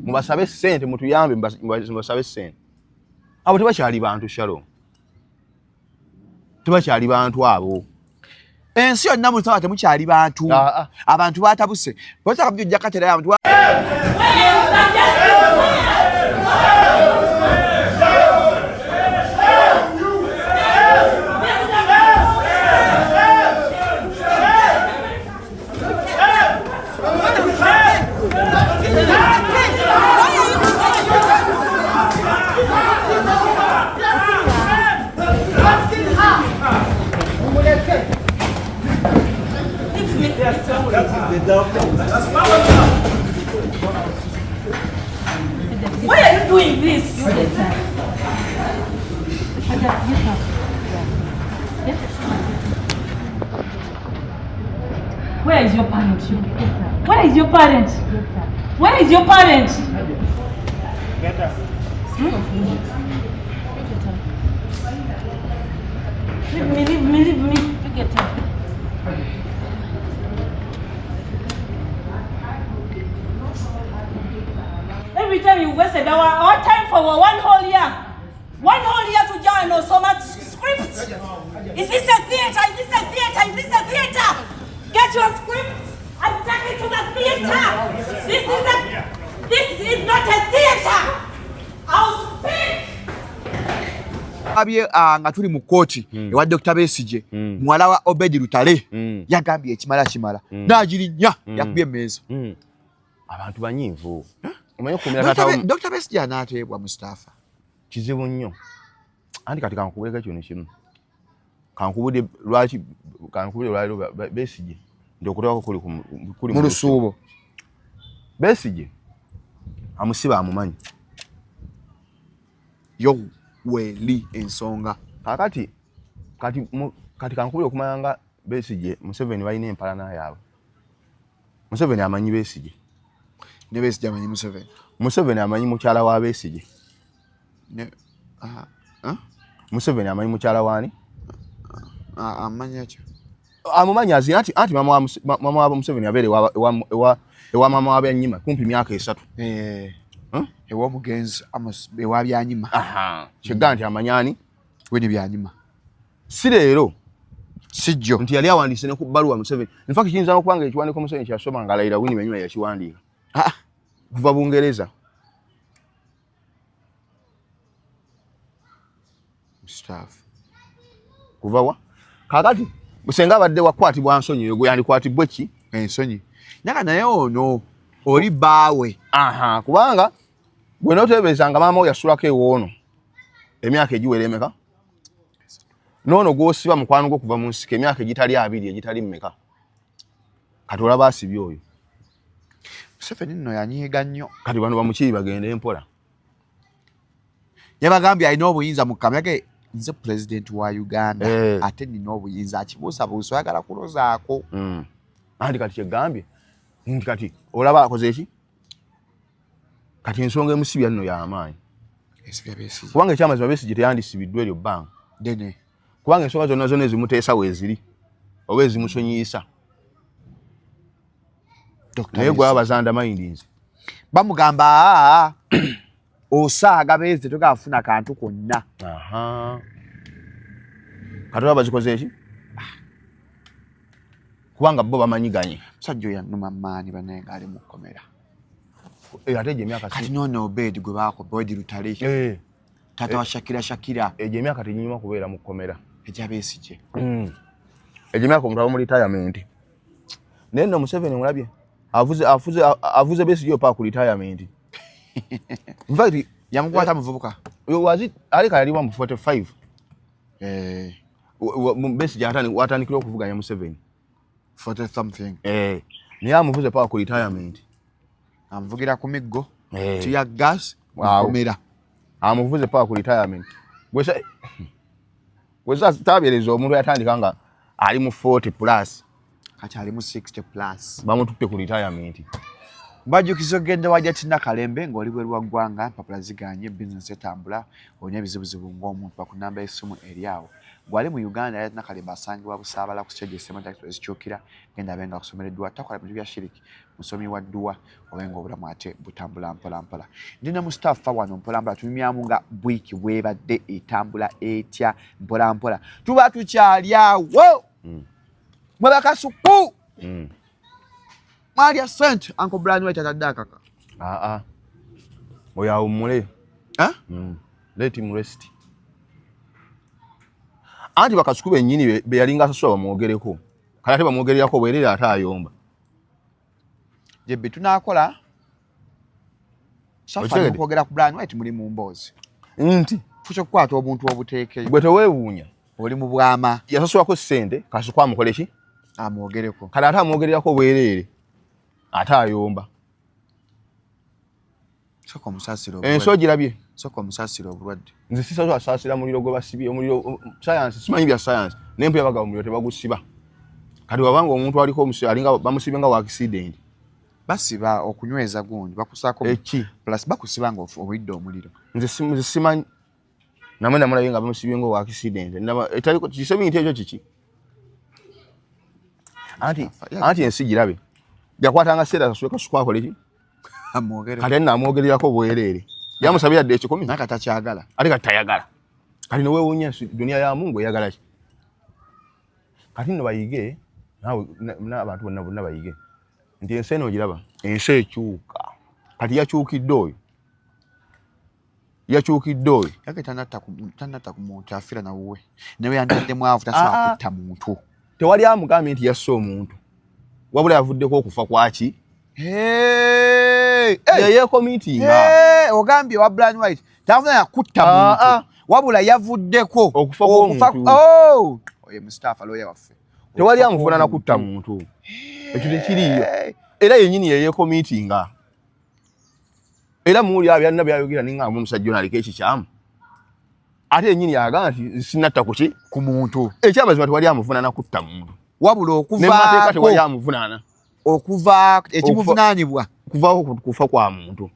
mubasabe ssente mutuyambe mubasabe ssente abo tebakyali bantu Shalom tebakyali bantu abo ensi yonna Mustafa temukyali bantu abantu batabuse botaka byojja katera abantu Why are you doing this? Where is your parent? Where is your parent? Where is your parent? Leave me. Get her. Every time you wasted our time for 1 whole year. 1 whole year to join us so much script. Is this a theater? Is this a theater? Is this a theater? Get your script and take it to the theater. This is not a theater. I'll speak. Abye nga tuli mu kooti ewa Dr. Besigye mwala wa Obedi Lutale yagambye ekimala n'agirinya yakubye emmeeza. Abantu banyiivu. Omanyi okumira tata Dr. Besigye anaateebwa Mustafa. Kizibu nnyo. Anti kati kankubuleka kyonna kimu. Kankubudde lwaki lwaliro Besigye ndokuteekako kuli mu lusuubo. Besigye amusiba amumanyi. Yo weli ensonga. Kati kankubule okumanya nga Besigye Museveni balina empalana yaabwe. Museveni amanyi Besigye. Ne Besigye amanyi Museveni. Museveni amanyi mukyala wa Besigye. Museveni amanyi mukyala waani? Amanya kyo. Amumanyi azina anti mama wa Museveni abeere ewa mama wa Byanyima kumpi myaka 3. Ewa mugenzi ewa Byanyima. Kyegga nti amanyani weni Byanyima. Si leero sijjo nti yali awandiise ne ku bbaluwa Museveni. In fact kiyinza n'okubanga ekiwandiiko Museveni kyasoma nga Raila Winnie Byanyima yakiwandiika. Kuva Bungereza. Mustafa. Kuva wa? Kakati busenga abadde wakwatibwa nsonyi yo yandikwatibwe ki? Ensonyi. Nyaka naye ono oli baawe. Kubanga gwe noteeberezanga maama yasulako ewoono emyaka egiwera emeka? Noono gw'osiba mukwano gwo kuva mu nsiko emyaka egitali 2 egitali mmeka? Kati olaba asibye oyo. Museveni nno yanyiiga nnyo. Kati bano bamukibi bagende empola. Yabagambye alina obuyinza mu kamyake nze president wa Uganda ate nina obuyinza akibuusabuusa oyagala kulozaako. Anti kati kyegambye nti kati olaba akoze eki? Kati ensonga emusibya nno y'amaanyi. Kubanga ekyamazima Besigye teyandisibiddwa eryo bbanga. Dene. Kubanga ensonga zonna ezimuteesa weeziri oba ezimusonyiisa. Naye gwe abazanda mayindinzi. Bamugamba osaaga beeze togafuna kantu konna. Kati olaba zikoze eki? Kubanga bo bamanyiganye. Musajja yannuma maani banaye nga ali mu kkomera. Ate gye emyaka kati noono Obedi gwe baako Obedi Lutale. Tata wa Shakira. Egyo emyaka teginyuma kubeera mu kkomera. Egya Besigye. Egyo emyaka omuntu aba mu retirement. Naye nno Museveni mulabye avuze Besigye opa ku retirement. In fact yamukwata muvubuka. Alika yali mu 45. Besigye watandikira okuvuganya Museveni. 40 something. Naye amuvuze pa ku retirement. Amuvugira ku miggo. Tiya gas. Komera. Amuvuze pa ku retirement. Wesa tabyereza omuntu yatandika nga ali mu 40 plus. Kati ali mu 60 plus. Bamututte ku retirement. Bajukizo genda wajja tina kalembe ng'oli bwe lwa ggwanga mpapula ziganye business etambula olina ebizibuzibu ng'omuntu bakunamba essimu eri awo. Gwali mu Uganda yali tina kalembe asangibwa Busaabala ku stage esema taxi ezikyukira genda abenga akusomereddwa takola bintu bya shiriki musomi wa dduwa obenga obulamu ate butambula mpola. Ndina Mustafa wano mpola tumyamu nga bwiki bwebadde etambula etya mpola. Tuba tukyali awo. Mwe bakasuku. Maria Saint Uncle Bryan wait atadde kaka. Oya umule. Let him rest. Anti bakasuku bennyini be yalinga asosoba mwogereko. Kale ate bamwogererako bwerera ate ayomba. Jebbe tunakola. Safa kwogera ku Bryan wait muri mu mboozi. Nti fucho kwata obuntu obuteeke. Gwe teweewuunya. Oli mu bwama. Yasosobako ssente kasukwa amukole ki? Amwogereko. Kale ate amwogererako bwerere. Ate ayomba. Soko musasiro. Enso girabye. Soko musasiro obulwadde. Nze sisazo asasira muliro gwe basibye omuliro science simanyi bya science. Nempe yabaga omuliro tebagusiba. kati wabanga omuntu aliko alinga bamusibenga wa accident basiba okunyweza gundi bakusako eki plus bakusibanga obidde omuliro nze simanyi namwe namulabenga bamusibenga wa accident etaliko kisebi ekyo kiki anti ensi girabe yakwatanga sera kasweka sukwako leki amwogere kati namwogererako bwerere yamusabira de ekikumi nakata kyagala ali katayagala kati no wewunya dunia ya Mungu yagala ki kati no bayige nawe n'abantu bonna bayige nti ensi eno giraba ensi ekyuka kati yakyukidde oyo yake tanata ku muntu afira nawe nawe yandadde mwavu tasobola kutta muntu tewali amugambe nti yasse omuntu wabula yavuddeko okufa kwaki yeye committee ogambye wa Bryan White tafuna yakutta muntu wabula yavuddeko okufa kw'omuntu oye Mustafa lawyer waffe tewali amufuna na kutta muntu ekyo tekiriyo era yennyini yeye committee nga era muuli abyanna byayogera ninga omusajja onaliko ekikyamu ate yennyini yagamba nti sinatta kuki ku muntu ekyamazima tewali amufuna na kutta muntu wabula okuvaako tewali amuvunaana okuva ekimuvunaanibwa kuvaako kufa kwa muntu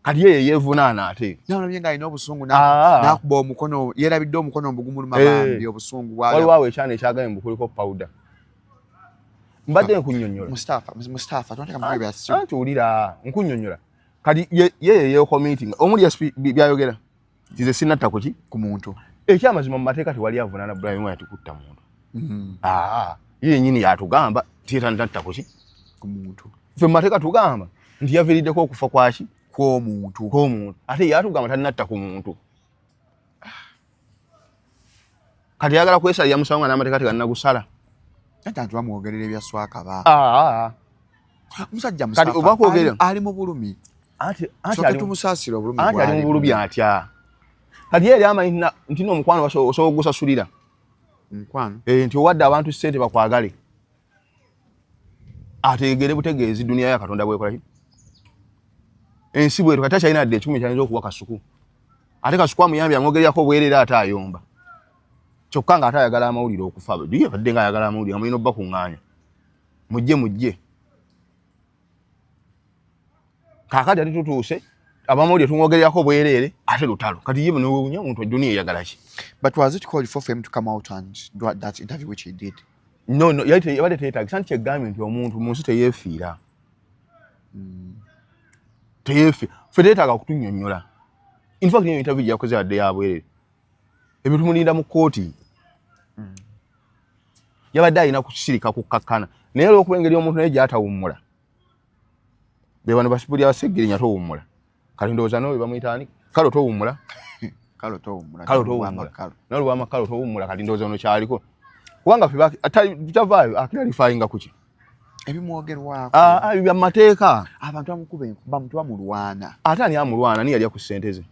kati yeye yevunaana ate nalabye nga alina obusungu nakuba omukono yerabidde omukono mbugumuluma bambi obusungu waliwo awo ekyana ekyagambe mbukuliko powder mbadde nkunnyonnyola Mustafa antuwulira nkunnyonnyola kati yeye committee omuli byayogera kize sinatta kuki ku muntu ekyamazima mu mateeka tewali avunaana Bryan White kutta muntu ye nyini yatugamba tiyetanatta kuki ku muntu ffe mu mateeka tugamba nti yaviiriddeko okufa kwaki kw'omuntu ate yatugamba talinatta ku muntu kati yagala kwesalira musango nga n'amateeka teganagusala ate antu bamwogerera ebyaswaka ba musajja kati oba kwogera ali mu bulumi anti tumusaasira obulumi anti ali mu bulumi atya kati yeri amanyi nti n'omukwano osobola okugusasulira omukwano nti owadde abantu ssente bakwagale ateegere butegeezi duniya ya Katonda bwekola ki ensi bweru kati akyalina adde ekikumi kyayinza okuwa kasuku ate kasuku amuyambye amwogeryako bwerera ate ayomba kyokka nga ate ayagala amawulire okufa ye badde nga ayagala amawulire nga mulina obba kuŋŋaanya mujje kaakati ate tutuuse abamawulire tumwogeryako bwerere ate lutalo kati ye nowewunya omuntu duniya eyagala ki but was it called for him to come out and do that interview which he did no yabadde teetagisa nti kyegambye nti omuntu mu nsi teyeefiira teyeefi ffe teetaaga kutunnyonnyola in fact niyo interview gyakoze yadde yabwerere ebyo tumulinda mu kkooti yabadde alina kusirika kukkakkana naye olw'okuba engeri omuntu naye gy'atawummula be bano basipuli abaseggerinya towummula kati ndowooza n'oyo bamuyitaani kalo towummula n'olwamakalo towummula kati ndowooza ono kyaliko kubanga ffe tutavaayo akiralifayinga kuki ebimwogerwako bya mateeka abantu bamukuba enkuba muntu bamulwana ate ani amulwana ni yalya ku ssente ze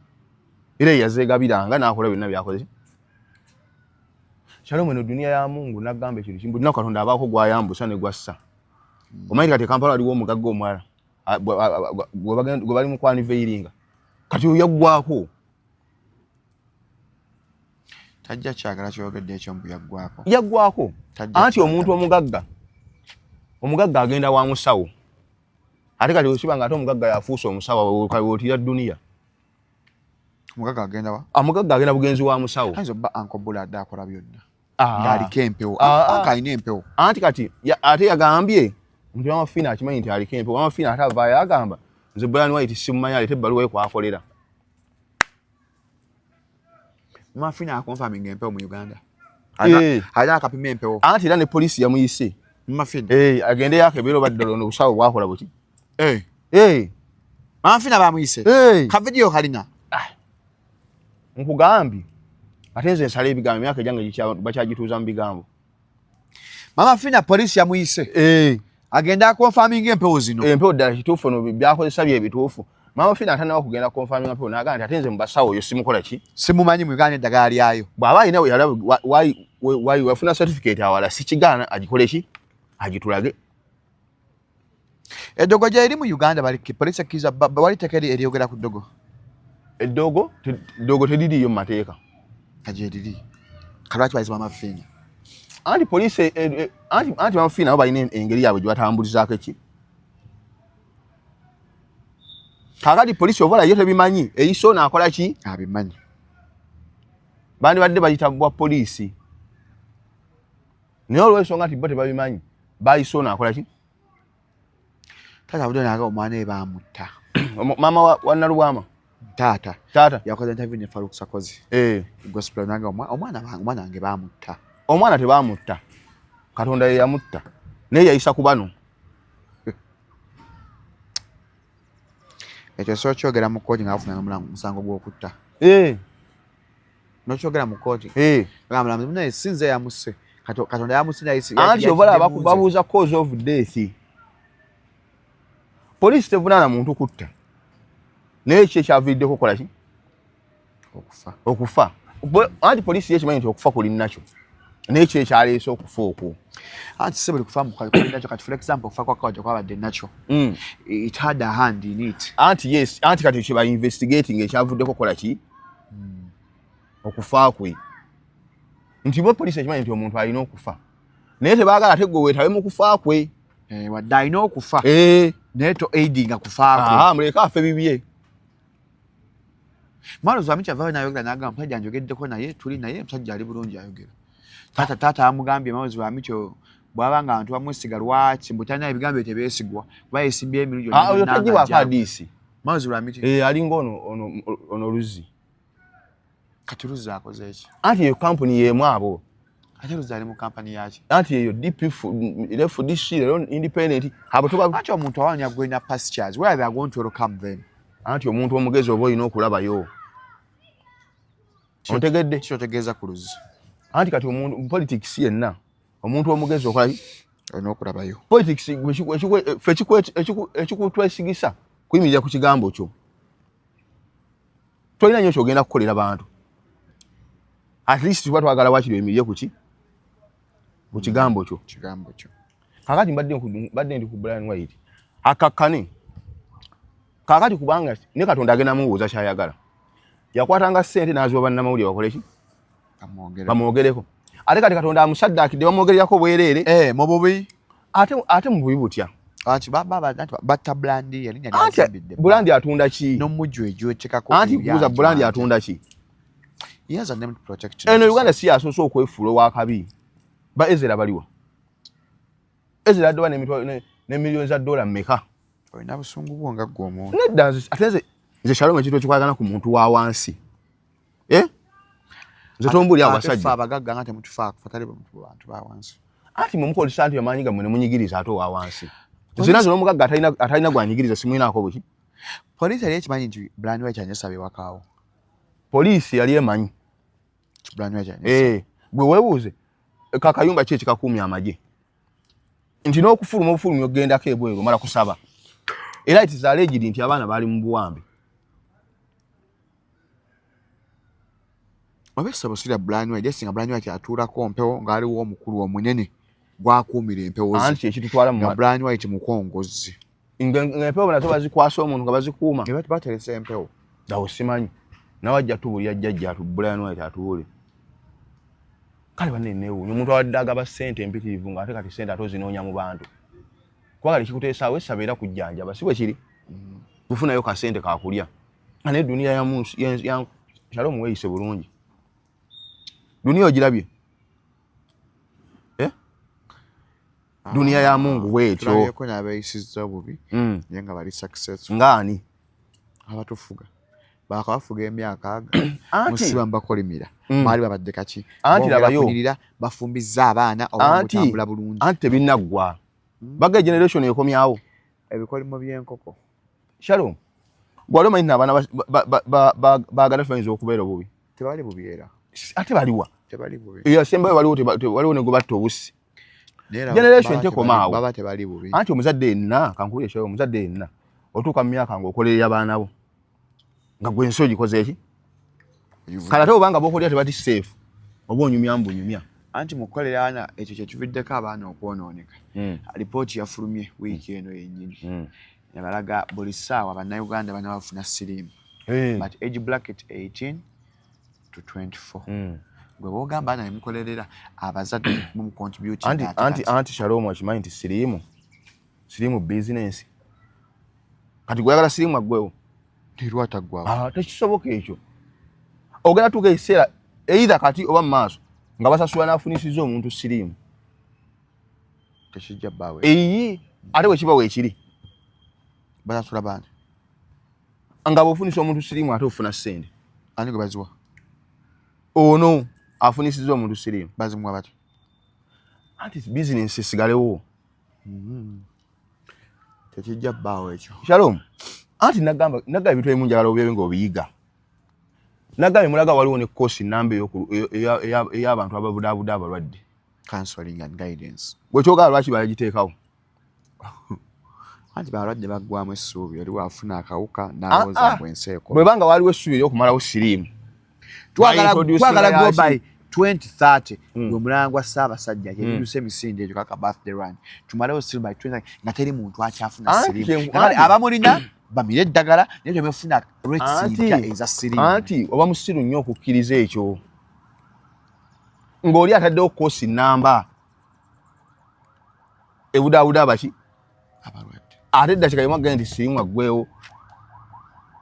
era yazeegabiranga n'akola byonna byakoze kyalo mweno duniya ya Mungu nagamba ekintu kimu buli Katonda abaako gwayambusa ne gwassa omanyi kati Kampala waliwo omugagga omulala gwe bali mu kwaniveiringa kati oyo yaggwako tajja kyagala kyogedde ekyo mbu yaggwako anti omuntu omugagga agenda wa musawo ate kati osiba nga ate omugagga yafuusa omusawo otira duniya omugagga agenda wa omugagga agenda bugenzi wa musawo ayinza obba ankobula adde akola byonna ng'aliko empewo alina empewo anti kati ate yagambye omuntu wamafiina akimanyi nti aliko empewo wamafiina ate avaayo agamba nze Bryan White simumanyi alete ebbaluwa ye kwakolera wamafiina akonfaminga empewo mu Uganda alina akapima empewo anti era ne poliisi yamuyise wamafiina agende yakebera obaddala ono obusawo bwakola buki wamafiina bamuyise kavidiyo kalina nkugambye ate nze nsala ebigambo emyaka egyange bakyagituuza mu bigambo wamafiina poliisi yamuyise agenda akonfaminga empewo zino empewo ddala kituufu no byakozesa bye bituufu wamafiina atanawa kugenda konfaminga empewo n'agamba nti ate nze mu basawo oyo simukola ki simumanyi mu Uganda eddagala lyayo bw'aba alina wafuna certificate awala sikigaana agikole ki agitulage eddogo gyeri mu Uganda poliisi ekkiriza wali tekeri eryogera ku ddogo eddogo teririyo mu mateeka kagyeriri kalwaki bayizi wamafiina Anti police anti bamufina balina engeri yaabwe gye batambulizaako eki. Kakati police ovala yo tebimanyi eyiso naakola ki? Abimanyi. Bandi badde bayita bwa poliisi. Naye olw'ensonga nti bo tebabimanyi bayiso naakola ki? Taata budde naaga omwana ebamutta. Mama wa Nalubwama. Taata yakoze interview ne Farouk Sakozi. Gospel nanga omwana wange bamutta. Omwana tebamutta. Katonda ye yamutta. Naye yayisa ku bano. Ekyo so kyogera mu kkooti ng'afuna musango gw'okutta. Nokyogera mu kkooti. Ng'amulamuzi munaye sinze yamusse. Katonda yamusse yayisi. Anti ovala babuuza cause of death. Poliisi tevunaana muntu kutta. Naye ki ekyaviiriddeko kola ki? Okufa. Anti poliisi yekimanyi nti okufa kuli nakyo. Naye ki ekyaleese okufa okwo? Anti si buli kufa kuli nakyo. Kati for example okufa kwa Kawajja kwabadde nakyo. It had a hand in it. Anti yes, anti kati kye ba investigating ekyavuddeko kola ki? Okufa kwe. Nti bo poliisi ekimanyi nti omuntu alina okufa. Naye tebaagala ate gwe weetabe mu kufa kwe. Wadde alina okufa. Naye to aiding akufaako. Muleka afe bibye. Maro zami kyava nayogera n'agamba omusajja njogeddeko naye tuli naye omusajja ali bulungi ayogera. Taata amugambye Maro zami kyo bw'aba nga abantu bamwesiga lwaki mbu talina ebigambo ebyo tebeesigwa kuba yeesimbye emirimu gyonna. Oyo tagiwaako hadiisi. Maro zami alinga ono Luzzi. Kati Luzzi akoze eki? Anti eyo kampuni y'emu abo. Ate Luzzi ali mu kampani yaki? Anti eyo DP FDC independent. Anti omuntu awanya gwena pastures. Where they are going to come then? Anti omuntu omugezi oba olina okulabayo. Ontegedde? Kyotegeeza ku Luzzi. Anti kati omuntu mu politics yenna omuntu omugezi okola olina okulabayo. Politics ekikutwesigisa kuyimirira ku kigambo kyo. Tolina nnyo kyogenda kukolera bantu. At least tuba twagala wakiri emirye ku ki? Ku kigambo kyo. Kakati mbadde ndi ku Bryan White. Akakkane. Kakati kubanga ne Katonda agenda mubuuza kyayagala. Yakwatanga ssente n'aziwa bannamawulire bakole ki? Bamwogereko. Ate kati Katonda amusaddaakidde bamwogererako bwereere. Mu bubi. Ate mu bubi butya. Anti batta Blandi yalinya lyabidde. Blandi atunda ki? N'omujjo egyotekako. Anti kubuuza Blandi atunda ki? He has a name to protect you. Eno Uganda si asoose okwefuula ow'akabi. Ba Ezra baliwa. Ezra addowa ne millions za dola mmeka. Olina busungu bwo nga ggwe omuntu. Nedda ate nze Shalom ekintu ekikwagana ku muntu wa wansi. Nze tombuli abasajja. Abagagga nga temutufaako fatale bantu ba wansi. Anti mumukolesa anti amaanyi gammwe ne munyigiriza ate owa wansi. Zinazo n'omugagga atalina gwanyigiriza simwinaako buki. Poliisi yali ekimanyi nti Bryan White anyesa bewakaawo. Poliisi yali emanyi. Bryan White anyesa. Gwe weebuuze kakayumba ki ekikakuumya amagye. Nti n'okufuluma obufulumya okugendako ebweru omala kusaba. Era it is alleged nti abaana baali mu buwambe. Obesa basira Bryan White yesinga Bryan White atuulako mpewo ng'aliwo omukulu omunene gwakuumira empewo ze. Anti ekitutwala mu Bryan White mukongozi. Empewo nazo bazikwasa omuntu nga bazikuuma. Bateresa empewo. Awo simanyi. Nawajja tubulya jjajja atu Bryan White atuwule. Kale banne neewuunya omuntu awadde agaba ssente empitirivu ng'ate kati ssente ate ozinoonya mu bantu. Kwagala kikuteesaawo essaba era kujjanjaba si bwe kiri. Kufunayo kasente kakulya. Ane duniya ya Shalom weeyise bulungi. Duniya ogirabye? Duniya ya Mungu bwetyo. Tulabyeeko n'abeeyisizza obubi naye nga bali successful. Ng'ani? Abatufuga. Bakabafuga emyaka musiba mbakolimira. Baali babadde kaki? Anti labayo. Bafumbizza abaana oba mutambula bulungi. Anti tebinnaggwa. Baga generation ekomyawo. Ebikolimo by'enkoko. Shalom. Gwali omanyi n'abaana baagala fayinza okubeera obubi. Tebali bubi era. Ate baliwa. Tebali bubi. Yasembayo waliwo ne gwe batta obusi. Generation tekomaawo. Baba tebali bubi. Anti omuzadde yenna kankubye Shalom omuzadde yenna otuuka mu myaka ng'okolerera abaana bo. Nga gwe ensi ogikoze eki? Kale ate obanga b'okolera tebati safe. Oba onyumya mbunyumya. Anti mukolera ana ekyo kye kividdeko abaana okwonooneka. Alipooti yafulumye wiiki eno yennyini. Yabalaga buli ssaawa bannayuganda bana bafuna siriimu. But age bracket 18 to 24. gwe bogamba na mukolerera abazadde mu contribute anti Shalom akimanyi nti sirimu business kati gwagala sirimu agwewo tirwata gwawo tekisoboka ekyo ogenda tuka ekiseera either kati oba maaso nga basasula nafunisiza omuntu sirimu tekijja bawe ate wekibawo ekiri basasula bandi nga bofunisa omuntu sirimu ate ofuna ssente ani gwe baziwa ono afunisiza omuntu sirimu bazimuwa batyo anti business esigalewo tekijja bawe ekyo Shalom anti nagamba ebintu ebimu njagala obyebe ng'obiyiga nagamba mulaga waliwo ne course nnamba ey'abantu ababudaabuda abalwadde counseling and guidance bwekyogala lwaki bagiteekawo anti balwadde baggwamu essuubi oli waafuna akawuka n'alowooza bwenseeko bwe banga waliwo essuubi ery'okumalawo siriimu twagala go by 2030 gwe mulangwa Ssaabasajja yebidusa emisinde egyo kaka birthday run tumalewo siriimu by 2030 nga teri muntu akyafuna siriimu abamulina bamire eddagala naye temefuna retimpya eza siriimu anti oba musiru nnyo okukkiriza ekyo ng'oli ataddewo kosi nnamba ebudaabuda abaki abalwadde ate eddakika limu agenda nti siriimu aggwewo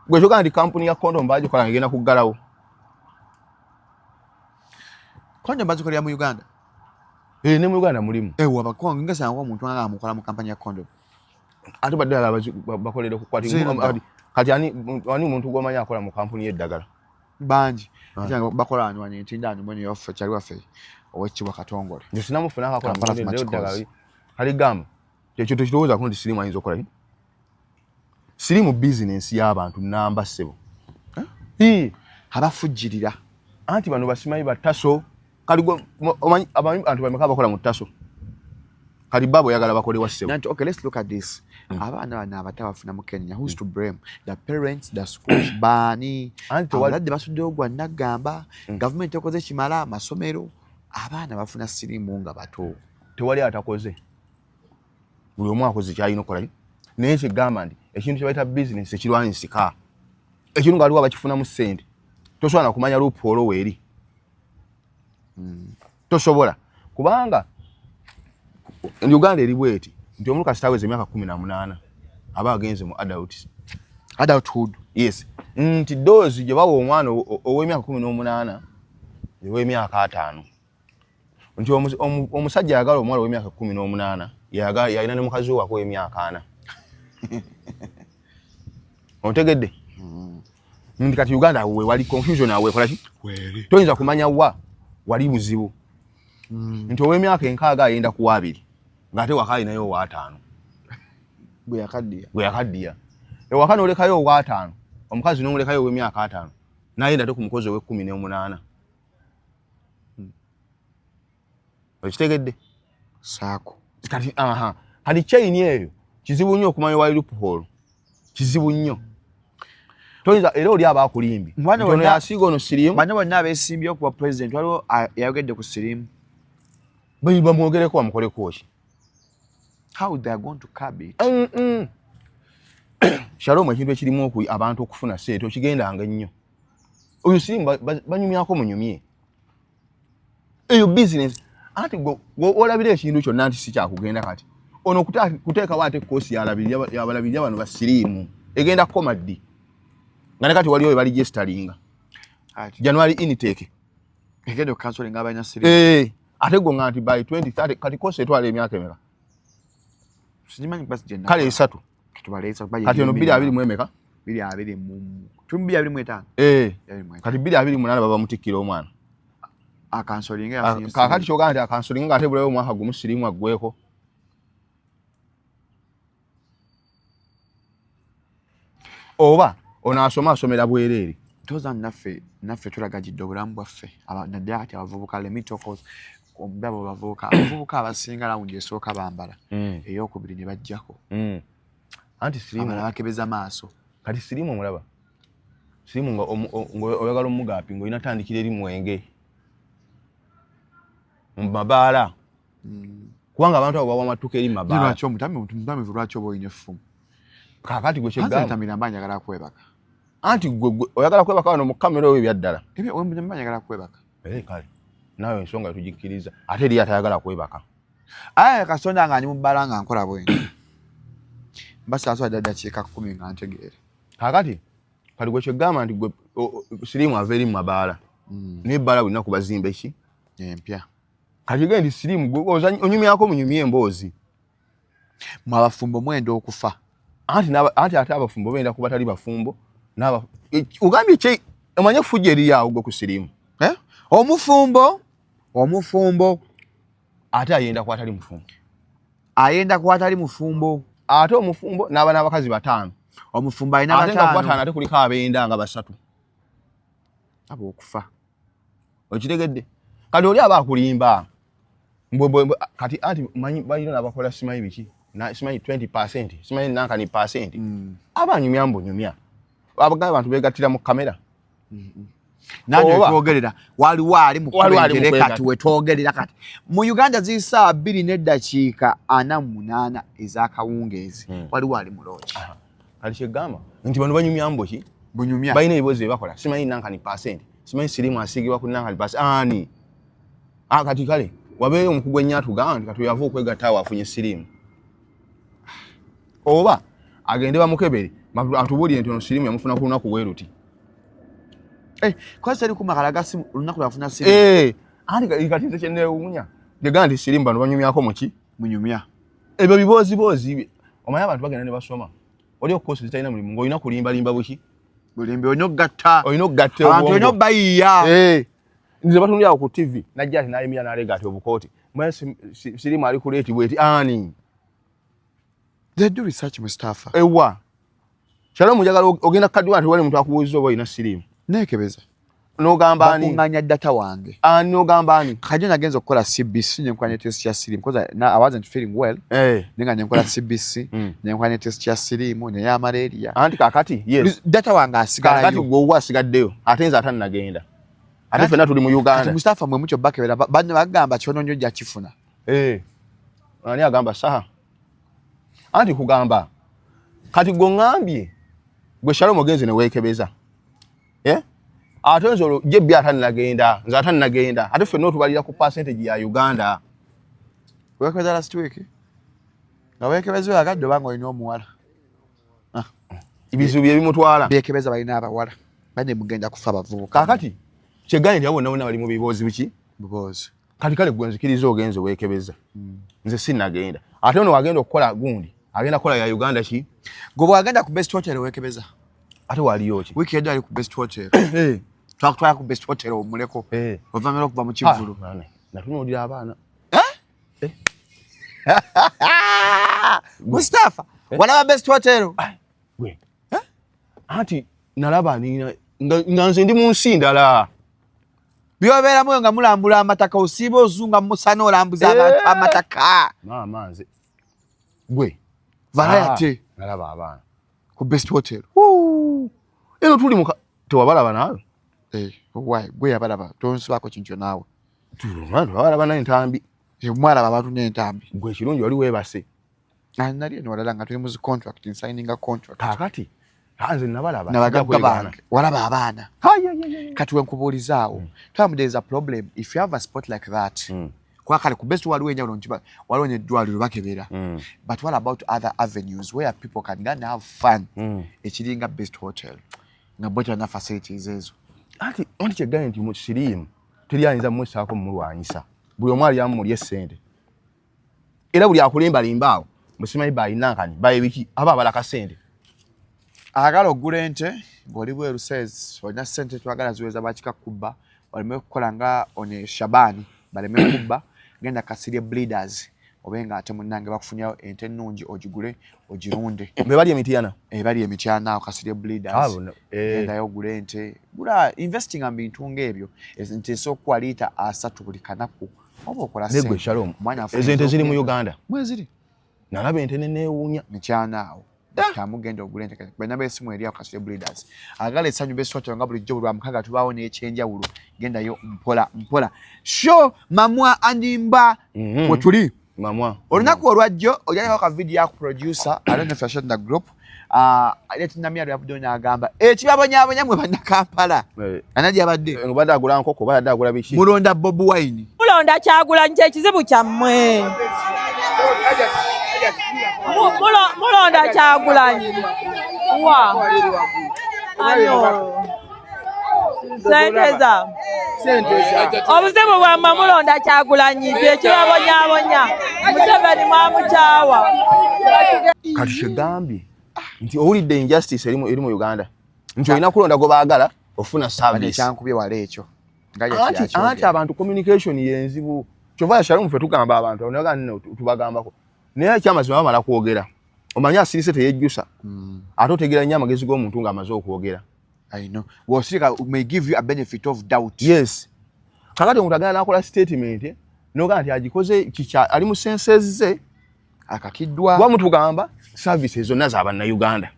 gwe kyogala nti kampuni ya kondom bagikola nga egenda kuggalawo kondom bazikolera mu Uganda ne mu Uganda mulimu abakongo ngasanga omuntu nga amukola mu kampani ya kondom ate baddala bakolera okukwata kati ani omuntu gw'omanyi akola mu kampuni y'eddagala bangi bakola wano entindani mwene yoffe kyali waffe owekitibwa Katongole nze sinamufuna akakola mu ddagala kali gamba ekyo tekirowoozaako nti siriimu ayinza okukola siriimu bizinensi y'abantu nnamba ssebo abafujjirira anti bano basimanyi battaso kali omanyi abantu bameka bakola mu ttaso kali babo oyagala bakolewa ssebo okay, let's look at this abaana bano abato abafuna mu Kenya who's to blame the parents the schools baani abalwadde basuddewo gwa nagamba gavumenti ekoze kimala amasomero abaana bafuna siriimu nga bato tewali atakoze buli omu akoze kyalina okukola naye kigamba nti ekintu kye bayita bizinesi ekirwanisika ekintu nga waliwo bakifunamu ssente tosobola na kumanya loophole weeri tosobola kubanga Uganda eri bweti nti omuntu kasita aweza emyaka 18 aba agenze mu adulthood yes nti dozi gye bawa omwana ow'emyaka 18 ow'emyaka 5 nti omusajja ayagala omwana ow'emyaka 18 yalina ne mukazi we wako emyaka 4 ontegedde nti kati Uganda we wali confusion awe kola ki toyinza kumanya wali buzibu nti ow'emyaka 6 ayenda ku 2 ng'ate waka alinayo owa 5 gwe yakaddiya ewaka n'olekayo owa 5 omukazi n'omulekayo ow'emyaka 5 n'ayenda ate ku mukozi ow'e18 okitegedde saako kati kyayini eyo kizibu nnyo okumanya wali loophole kizibu nnyo toyinza era oli aba akulimbi ono yasiiga ono siriimu bano bonna abeesimbye okuba president waliwo yayogedde ku siriimu bamwogereko bamukoleko ki how they are going to curb it Shalom ekintu ekirimu abantu okufuna ssente okigendanga nnyo oyo siriimu banyumyako munyumye eyo business anti olabira ekintu kyonna nti si kyakugenda kati ono kuteekawo ate koosi yabalabirira bano basiriimu egenda kukoma ddi nga ne kati waliwo bali registeringa January intake egenda counseling abalina siriimu ate go nga nti by 2030 kati koosi etwala emyaka emeka simanyi basi genda kale 3 kati ono 220 emeka 225 kati 228 baba mutikkira omwana akansolinga yafunye kakati kyogana nti akansolinga ng'ate bulayo omwaka gumu siriimu aggweko oba ono asomera bwereere toza naffe tulaga gidde obulamu bwaffe naddala kati abavubuka lemitokos obudabo abavubuka abasinga lawundi esooka bambala eyokubiri ne bajjako anti siriimu bakebeza maaso kati siriimu omulaba siriimu ng'oyagala omugaapi ng'olina tandikira eri mwenge mu mabaala kubanga abantu abo bawa amatuka eri mabaala lwaki omutamivu lwaki oba olina effumu kakati gwe kyegamba ntamiramba njagala kwebaka anti gwe oyagala kwebaka wano mu kamera oyo ebyaddala njagala kwebaka kale nawe ensonga tujikkiriza ate eri atayagala kwebaka aya kasonda nga ndi mubala nga nkola bwenyi basa aso dakiika 10 nga ntegeera kakati kali gwe kyegamba nti gwe sirimu averi mu mabaala n'ebbala bulina kubazimba eki empya kati gwe ndi sirimu gwe onyumyako munyumye emboozi mu abafumbo mwenda okufa anti ate abafumbo benda kuba tali bafumbo ugambye kye omanye fujja eri awo gwe ku sirimu omufumbo ate ayenda kuba tali mufumbo ate omufumbo n'aba n'abakazi 5 omufumbo alina ate nga 5 ate kuliko abenda nga 3 abo okufa okitegedde kati oli aba akulimba kati anti manyi balina abakola simanyi biki simanyi 20% simanyi nankani percent abanyumya mbonyumya abagamba abantu begattira mu kamera nange twogerera waliwo ali mu kulengere kati wetwogerera kati mu Uganda zisa 2 n'eddakiika 48 ez'akawungeezi waliwo ali mu looki kati kyegamba nti bano banyumya mboki bunyumya balina ebibozi bakola simanyi nankani percent simanyi sirimu asiigibwa ku nankani percent ani kati kale wabeeyo omukugu ennyatu gamba nti kati yava okwegatta awo afunye sirimu oba agende bamukebere atubulire nti ono sirimu yamufuna ku lunaku bweruti kwasi ali kumakala gasimu olunaku lwafuna sirimu anti kati nze kyenneewuunya gegamba nti sirimu bano banyumyako muki munyumya ebyo biboozi omanyi abantu bagenda ne basoma oli okukoosi zitalina mulimu ng'olina kulimbalimba buki bulimbi olina okugatta abantu olina obbayiiya nze batunulira awo ku TV najja ati n'ayimira n'alega ati obukooti mwe sirimu ali ku leeti bweti ani they do research Mustafa ewa kyalo mujagala ogenda kadwa ati wali muntu akubuuziza oba olina sirimu nekebeza n'ogamba ani bakunganya data wange n'ogamba ani kajo nagenza okukola CBC nenkwanya test ya sirimu because I wasn't feeling well nenga nenkola CBC nenkwanya test ya sirimu ne ya malaria anti kakati yes data wange asigala kakati gwo asigaddeyo ate nze ate nagenda ate fena tuli mu Uganda Mustafa mwe mucho bakebera bano bagamba kyono nyo jja kifuna ani agamba saha anti kugamba kati gwo ngambye gwe shalo mogenzi ne wekebeza ate nzolo jebbi ate nagenda nze ate nagenda ate fena tubalira ku percentage ya Uganda wekebeza last week nga wekebeza yagadde bango olina omuwala ibizu bye bimutwala bekebeza balina abawala bane mugenda kufa bavubuka kakati kyegani ndi abo nabona bali mu biboozi biki biboozi kati kale gwe nzikiriza ogenze weekebeza nze sinagenda ate ono wagenda okukola gundi agenda kola ya Uganda ki gobo agenda ku best hotel weekebeza ate waliyo ki wiki yadde ali ku best hotel twakutwala ku best hotel omuleko ovamera okuva mu kivulu natunuulira abaana Mustafa walaba best hotel gwe anti nalaba nga nze ndi mu nsi ndala byobeeramu nga mulambula amataka osiiba ozunga musana olambuza abantu amataka nze gwe variety nalaba abaana ku best hotel eno tuli muka tewabalaba nawe why gwe yabalaba tonsibako kintu naawe wabalaba n'entambi mwalaba abantu n'entambi gwe kirungi wali weebase nali eno walala nga tuli mu contract signing a contract kakati hanze nabalaba nabagagga bange walaba abaana kati wenkubuulizaawo there is a problem if you have a spot like that kwakale ku best waliwo enjawulo ntiba waliwo n'eddwaliro bakebera but what about other avenues where people can go and have fun ekiringa best hotel nga bwetera na facilities ezo anti kyegane nti mu sirimu teri ayinza mumusaako mumulwanyisa buli omu ali amumulya essente era buli akulimbalimba awo musimanyi bayinankani bayebiki aba abala kasente agala ogula ente ng'oli bweru says olina ssente twagala ziweza bakika kubba baleme okukola nga one Shabani baleme kubba genda kasirye breeders obenga ate munnange bakufunyayo ente ennungi ogigule ogirunde be bali emitiana bali emityana okasirye breeders gendayo ogule ente gula investing mu bintu ng'ebyo ente esookuwa liita 3 buli kanaku oba okola negwe Shalom ezo ente ziri mu Uganda mweziri nalaba ente neneewuunya mityana awo tamugenda ogula ente kati bwe esimu eri akasirye breeders agala essanyu beswatira nga bulijjo buli lwamukaga tubaawo n'ekyenjawulo gendayo mpola sho mamwa animba wetuli Mamwa. Olunaku olwajjo ojayo ka video ya producer I don't know if I shot the group. Aleti namyalo yavudde n'agamba ekibabonyabonya mwe bannakampala anadi abadde ngobadde agula nkoko badde agula biki mulonda Bobi Wine mulonda Kyagulanyi ekizibu kyammwe mulonda Kyagulanyi wa ayo senteza obuzibu bwamma mulonda Kyagulanyi ekibabonyabonya Museveni mwamukyawa kati kyegambye nti owulidde injustice eri mu Uganda nti olina kulonda gwe baagala ofuna service kyankubye wala ekyo anti abantu communication yenzibu kyova yashalom ffe tugamba abantu onaga nno tubagambako naye ekyamazima bamala kwogera omanyi asirise teyejjusa ate otegera nnyo amagezi g'omuntu ng'amaze okwogera I know wasirika may give you a benefit of doubt yes kakati omuntu agenda n'akola statement noga nti agikoze kicha ali mu senses ze akakiddwa bwa mutugamba services zonna z'Abannayuganda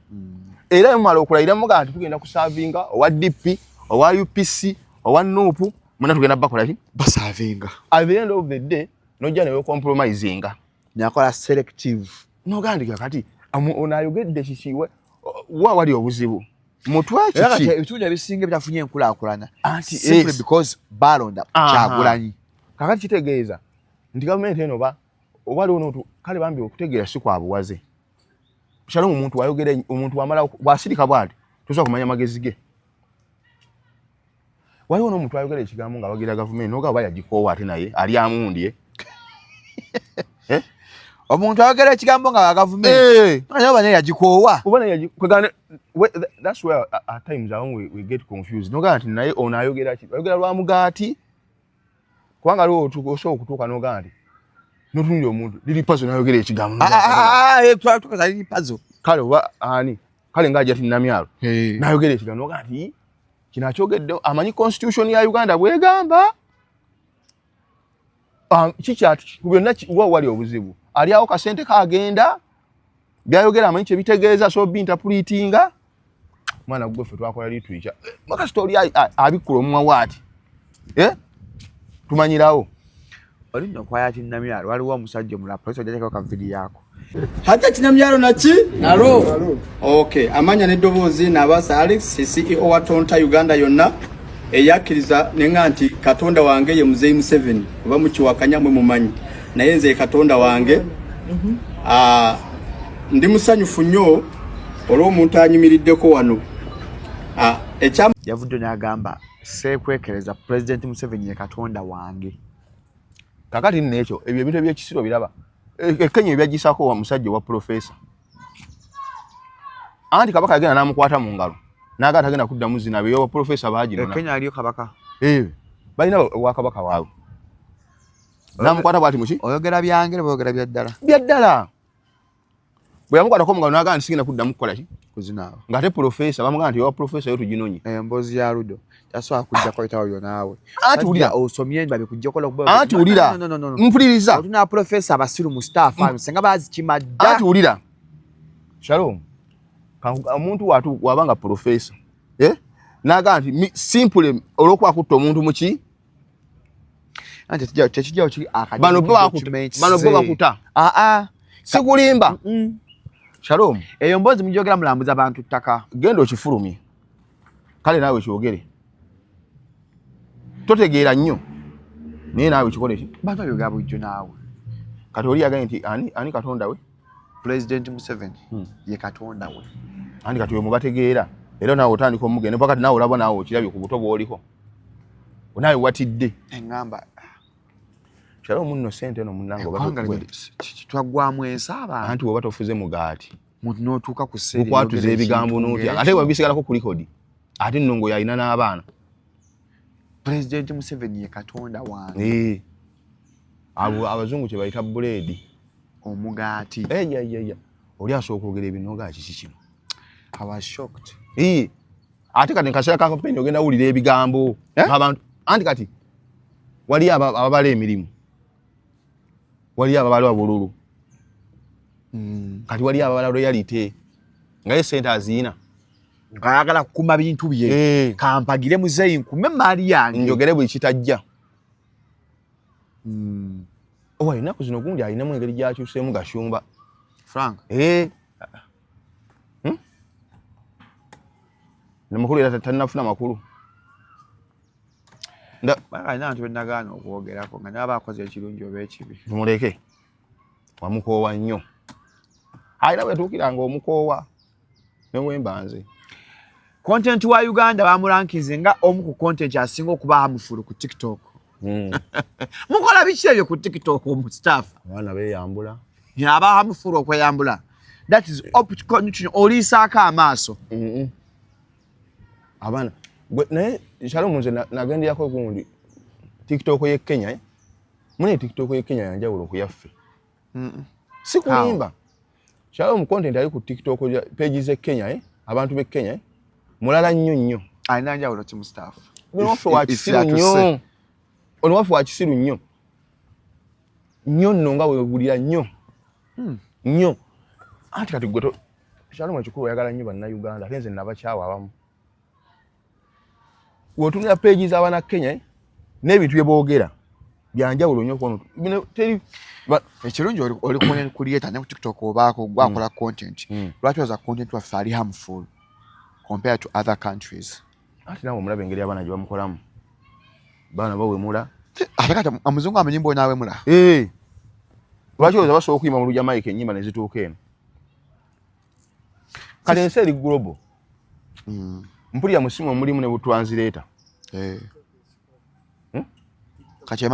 era mumala okulayira muga nti tugenda kusavinga owa DP owa UPC owa NUP muna tugenda bakola ki basavinga at the end of the day nojja newe compromisinga nyakola selective noga nti kakati onayogedde kikiwe wa wali obuzibu mutwe kiki ebitunda bisinga bitafunye enkulaakulana simply because balonda Kyagulanyi kakati kitegeeza nti government eno obali ono kale bambi okutegeera si kwa buwaze Shalom omuntu wayogera omuntu wamala bwasirika bwati tusobola kumanya magezi ge waliwo n'omuntu wayogera ekigambo nga bagira government noga baya gikoowa ate naye ali amundye omuntu ayogera ekigambo nga government naye bane yagikoowa ubana yagikwegane that's where at times we get confused noga nti naye ono ayogera ki ayogera lwa mugaati kubanga lwo osobola okutuuka noga nti notunyo omuntu liri pazo nayogera ekigambo tukaza liri pazo kale oba ani kale ngaja ati namyalo nayogera ekigambo noga nti kinakyogedde amanyi constitution ya Uganda bwegamba kikyati kubyonna wali obuzibu ali awo kasente kagenda byayogera amanyi kye bitegeeza so binterpretinga mwana gwe fe twakola litwicha maka story abikula omwa wati tumanyirawo olino kwaya kinamyalo waliwo omusajja omulala police ojjako ka video yako hata kinamyalo naki nalo okay amanya nedoboozi n'abasa Alex CEO wa Tonta Uganda yonna eyakkiriza nenga nti Katonda wange ye Muzeyi Museveni oba mukiwakanya mwe mumanyi naye nze Katonda wange ndi musanyufu nnyo olw'omuntu anyumiriddeko wano yavudde n'agamba seekwekereza President Museveni ye Katonda wange kakati n'ekyo ebyo ebintu ebyekisiro biraba Kenya ebyagisako wa musajja wa professor anti kabaka agenda namukwata mu ngalo naga tagenda kudda muzina byo wa professor baagirona Kenya aliyo kabaka balina wa kabaka waawe namukwata bwati muki oyogera byangere boyogera byaddala bwe yamukwata ko mu ngalo naga nsigenda kudda mukola ki kuzina ngate professor bamuga nti wa professor yo tuginonye embozi ya Rudo taswa kujja ko itawo naawe ati ulira osomye babe kujja kola kuba ati ulira mpuliriza tuna professor Basiru Mustafa senga bazi kimadda ati ulira Shalom omuntu watu wabanga professor naga nti simple olokwa kutta omuntu muki anti tekijja oki bano bakuta sikulimba Shalom eyo mbozi mujogera mulambuza abantu ttaka gendo kifulumye kale nawe kyogere totegeera nnyo naye naawe kikole ki bantu abyoga bujjo naawe kati oli yagambye nti ani Katonda we President Museveni ye Katonda we ani kati we mubategeera era naawe otandika omugende mpaka naawe olaba naawe okirabye ku buto bw'oliko naawe watidde engamba Shalom munno sente eno munnange twaggwamu ensaba anti woba tofuze mugaati muntu n'otuuka ku sseri okwatuza ebigambo n'otya ate wabisigalako ku likodi ate nno ng'oyalina n'abaana President Museveni ye Katonda wange abo abazungu kye bayita buleedi omugaati oli asooka okwogera ebinoga kiki kino I was shocked ate kati nkaseera ka campaign ogenda wulira ebigambo abantu anti kati wali ababala emirimu wali ababala abululu kati wali ababala royalty nga ye sente azina ngayagala kukuma bintu bye kampagire muzeyi nkume mali yange njogere buli kitajja owa inaku zino gundi alinamu engeri gyakyuseemu gashumba Frank namakulu era tanafuna makulu alina abantu benagaana okwogerako nga naba akoze ekirungi oba ekibi tumuleke wamukoowa nnyo alina bwetuukiranga omukoowa newembanze content wa Uganda bamurankize nga omu ku content asinga okuba hamufulu ku TikTok mukola biki ebyo ku TikTok Mustafa abaana beeyambula aba hamufulu okweyambula that is oliisaako amaaso abaana naye Shalom nze nagendeyako gundi TikTok ye Kenya mune TikTok ye Kenya yanjawulo ku yaffe si kulimba Shalom content ali ku TikTok pages e Kenya abantu be Kenya mulala nnyo alina njawulo ki Mustafa wafu wa kisiru nnyo ono wafu wa kisiru nnyo nno nga wewulira nnyo ati kati gwe Shalom ekikulu oyagala nnyo banna Uganda ate nze nabakyawa abamu wotumya pages abana Kenya n'ebintu bye boogera byanjawulo nnyo kono teri ekirungi oli content creator ne ku TikTok obaako gwakola content lwaki oza content waffe ali harmful compared to other countries ati nawe omulaba engeri abaana gye bamukolamu baana bawemula ate kati amuzungu amenyimbo naawemula lwaki oza basobola okuyima mu lujja mike ennyimba ne zituuka eno kati ensi eri global mpulira musimu omulimu ne butranslator kati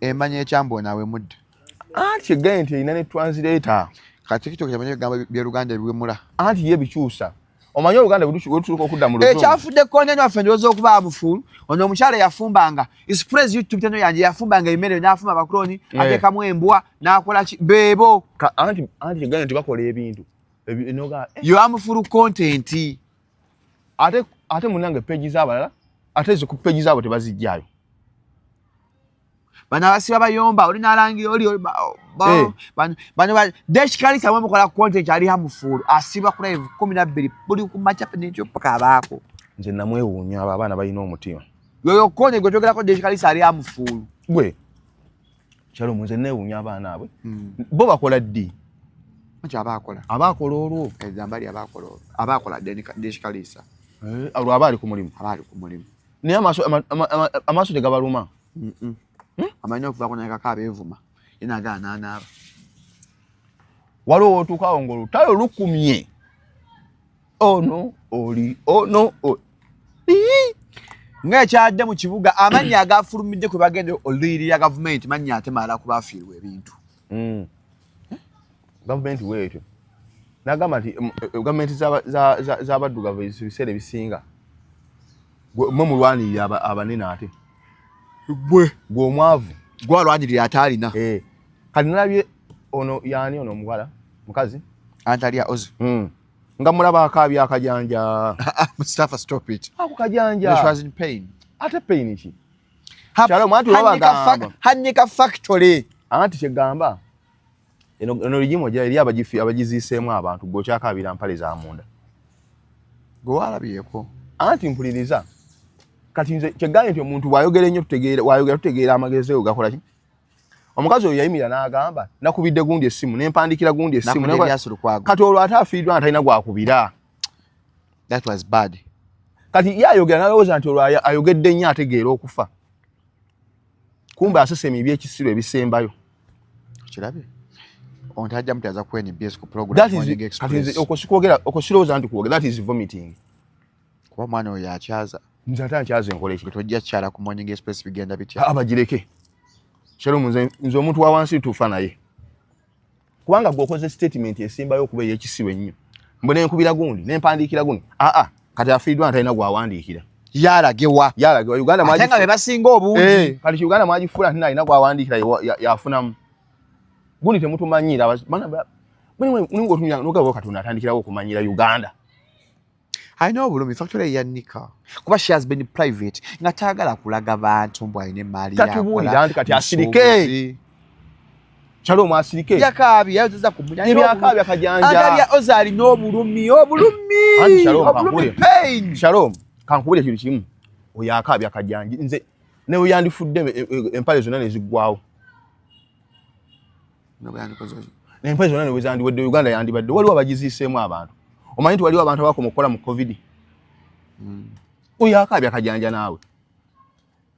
emanya ekyambo naawemudde anti egaye nti erina ne translator kati TikTok kyamanya ebigambo by'Oluganda ebiwemula anti ye bikyusa omanyi Oluganda bwetutuuka okudda mu luzungu ekyafudde content waffe ndowooza okuba amufulu ono omukyala yafumbanga ispraise YouTube channel yange yafumbanga emmere n'afumba abakroni ateekamu embwa n'akola beebo anti egaye nti bakola ebintu yo amufulu content ate munange page z'abalala ate zo ku page z'abo tebazijjayo bana basiba bayomba oli nalangira oli bano deshikalisa mwe mukola content ali hamufulu asiba ku live 12 buli ku match up n'ekyo paka abaako nze namwewuunya abo abaana balina omutima yoyo content gwe togerako deshikalisa ali hamufulu gwe kyalo nze neewuunya abaana abwe bo bakola ddi Mcha abakola olwo ezambali abakola deshikalisa alwo abali ku mulimu naye amaaso tegabaluma amanyi okuva ku nayika kabeevuma yenagaana anaaba waliwo otuukawo ng'olutalo lukumye ono oli ng'ekyadde mu kibuga amannya agafulumidde kwe bagende oluyirira gavumenti mannya ate malala kuba afiirwa ebintu gavumenti weetyo nagamba nti gavumenti z'abaddugavu ebiseera ebisinga mwe mulwanirira abanene ate gwe omwavu gwalwanirira ate alina kati nalabye ono yaani ono omuwala mukazi Anatalia Ozie nga mulaba akaabya akajanja Mustafa stop it ako kajanja she was in pain ate pain ki hannika factory anti kyegamba eno ligimu gya eri abagiziiseemu abantu gwokyakaabira mpale za munda gwe walabyeko anti mpuliriza kati nze kyegambye nti omuntu bw'ayogera ennyo tutegeera amagezi ge gakola ki omukazi oyo yayimira n'agamba nakubidde gundi essimu n'empandiikira gundi essimu kati olwo ate afiiriddwa nga talina gwakubira that was bad kati ye ayogera n'alowooza nti olwo ayogedde nnyo ategeera okufa kumbe asesemi by'ekisiru ebisembayo kirabye omuntu ajja muti aza ku NBS ku program okosirowooza nti kwogera that is vomiting kuba omwana oyo akyaza nze ate akyaza enkola eki tojja kyala ku morning express bigenda bitya abagireke Shalom nze omuntu wa wansi tufa naye kubanga gwokoze statement esimbayo okuba ey'ekisiru ennyo mbona enkubira gundi n'empandiikira gundi kati afiiriddwa ntalina gwawandiikira yalagewa Uganda ate nga be basinga obungi kati Uganda mwagifuula nti nalina gwawandiikira yafunamu gundi temutumanyira ninga nogaba Katonda atandikirawo okumanyira Uganda alina obulumi factory yannika kuba she has been private nga taagala kulaga bantu mbw alina emaali tatubuulira nti kati asirike Shalom asirike yakaabye yayozeza ku byakaabya kajanja Anatalia Ozie alina obulumi Shalom kankubulira ekintu kimu oyo akaabya kajanja nze newe yandifudde empale zonna ne ziggwawo N'empezi zonna wezandiwedde Uganda yandibadde waliwo abagiziiseemu abantu. Omanyi nti waliwo abantu abaakoma okukola mu COVID. Oyo akaabya kajanja naawe.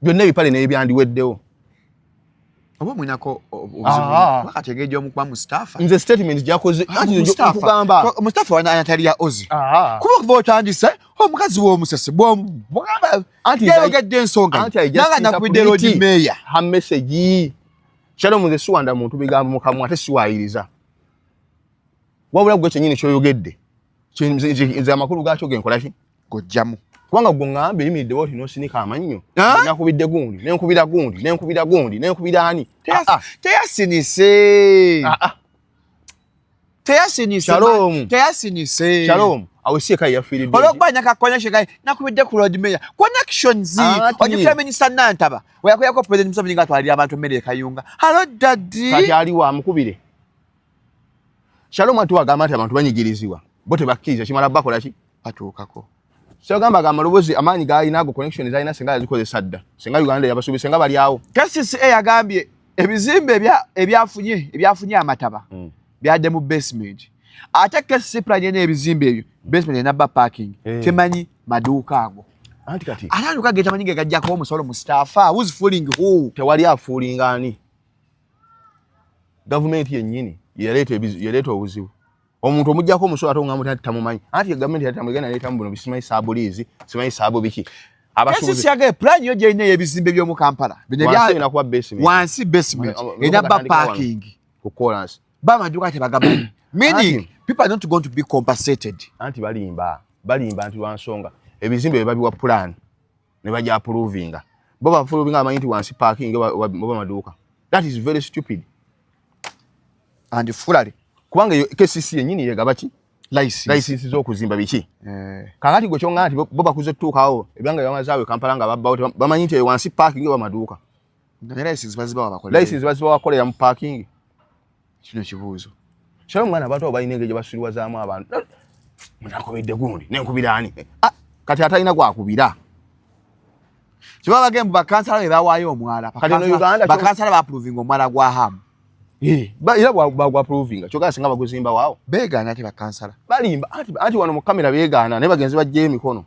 Byonna ebipale n'ebyandiweddewo. Oba mwenako obuzibu wakategeeja omukuba Mustafa. Nze statement gyakoze Mustafa. Mustafa wana Anatalia Ozie. Kuba okuva otandise omukazi w'omusese bw'omugamba yayogedde ensonga. Nanga nakubidde Lodi Meya. Ha message. Shalo muze suwanda muntu bigambo mukamu ate siwaayiriza. Wabula gwe kyennyini kyoyogedde. Nze amakulu gaakyo ge nkola ki? Gojjamu. Kubanga gwe ng'ambe eyimiridde bw'oti n'osinika amannyo. Nakubidde gundi, n'enkubira gundi, n'enkubira ani. Teyasinise. Teyasinise. Teyasinise. Shalom. Awo si eka yafiiridde. Olw'okuba nyakakonnection gayi nakubidde ku Lord Mayor. Connections. Ojjukira Minisita Nantaba. Weyakuyako President Museveni ng'atwalira abantu emmere ekayunga. Hello daddy. Kati aliwo amukubire. Shalom atu agamba nti abantu banyigirizibwa. Bo tebakkiriza kimala bakola ki? Batuukako. Kyogamba amaloboozi amaanyi g'alina ago connection z'alina singa yazikozesa dda. Singa Uganda yabasuubi singa bali awo. KCCA yagambye ebizimbe ebyafunye amataba byadde mu basement. Ate KCCA plan yene ebizimbe ebyo basement enabba parking. Temanyi maduuka ago. Anti kati. Alaluka getamanyi ge gajjako omusolo Mustafa. Who's fooling who? Tewali afuulinga ani. Government yennyini yaleeta obuzibu. Omuntu omujjako omusolo ate ng'amuti ati tamumanyi. Anti gavumenti yatamugenda naleetamu buno bisimanyi saabuliizi, simanyi saabu biki. Abasuubuzi yagee plan yo gy'erina ey'ebizimbe by'omu Kampala. Wansi basement. Enabba parking. Ku chorus. Bamaduuka tebagamanyi. Meaning people are not going to be compensated. Anti balimba nti lwa nsonga. Ebizimbe babiwa plan ne bajja approvinga. Bo bafuluvinga amanyi nti wansi parking oba maduuka. That is very stupid. And fully. Kubanga KCC yennyini yegaba ki? License z'okuzimba biki? Kakati gwe kyonga nti bo bakuze tuukaawo ebyanga byamazaawe Kampala nga babbawo bamanyi nti wansi parking oba maduuka. License baziba bakolera mu parking. Kino kibuuzo. Shalom mwana abantu balina engeri gye basuulwazaamu abantu. Munakubidde gundi n'enkubira ani? Kati atalina gwakubira. Kiba bagembu bakansala be bawaayo omwala. Bakansala baapuruvinga omwala gwa hamu. Era bwa provinga kyokka singa baguzimba waawo beegaana ate bakansala balimba anti wano mu kamera beegaana naye bagenzi bajja emikono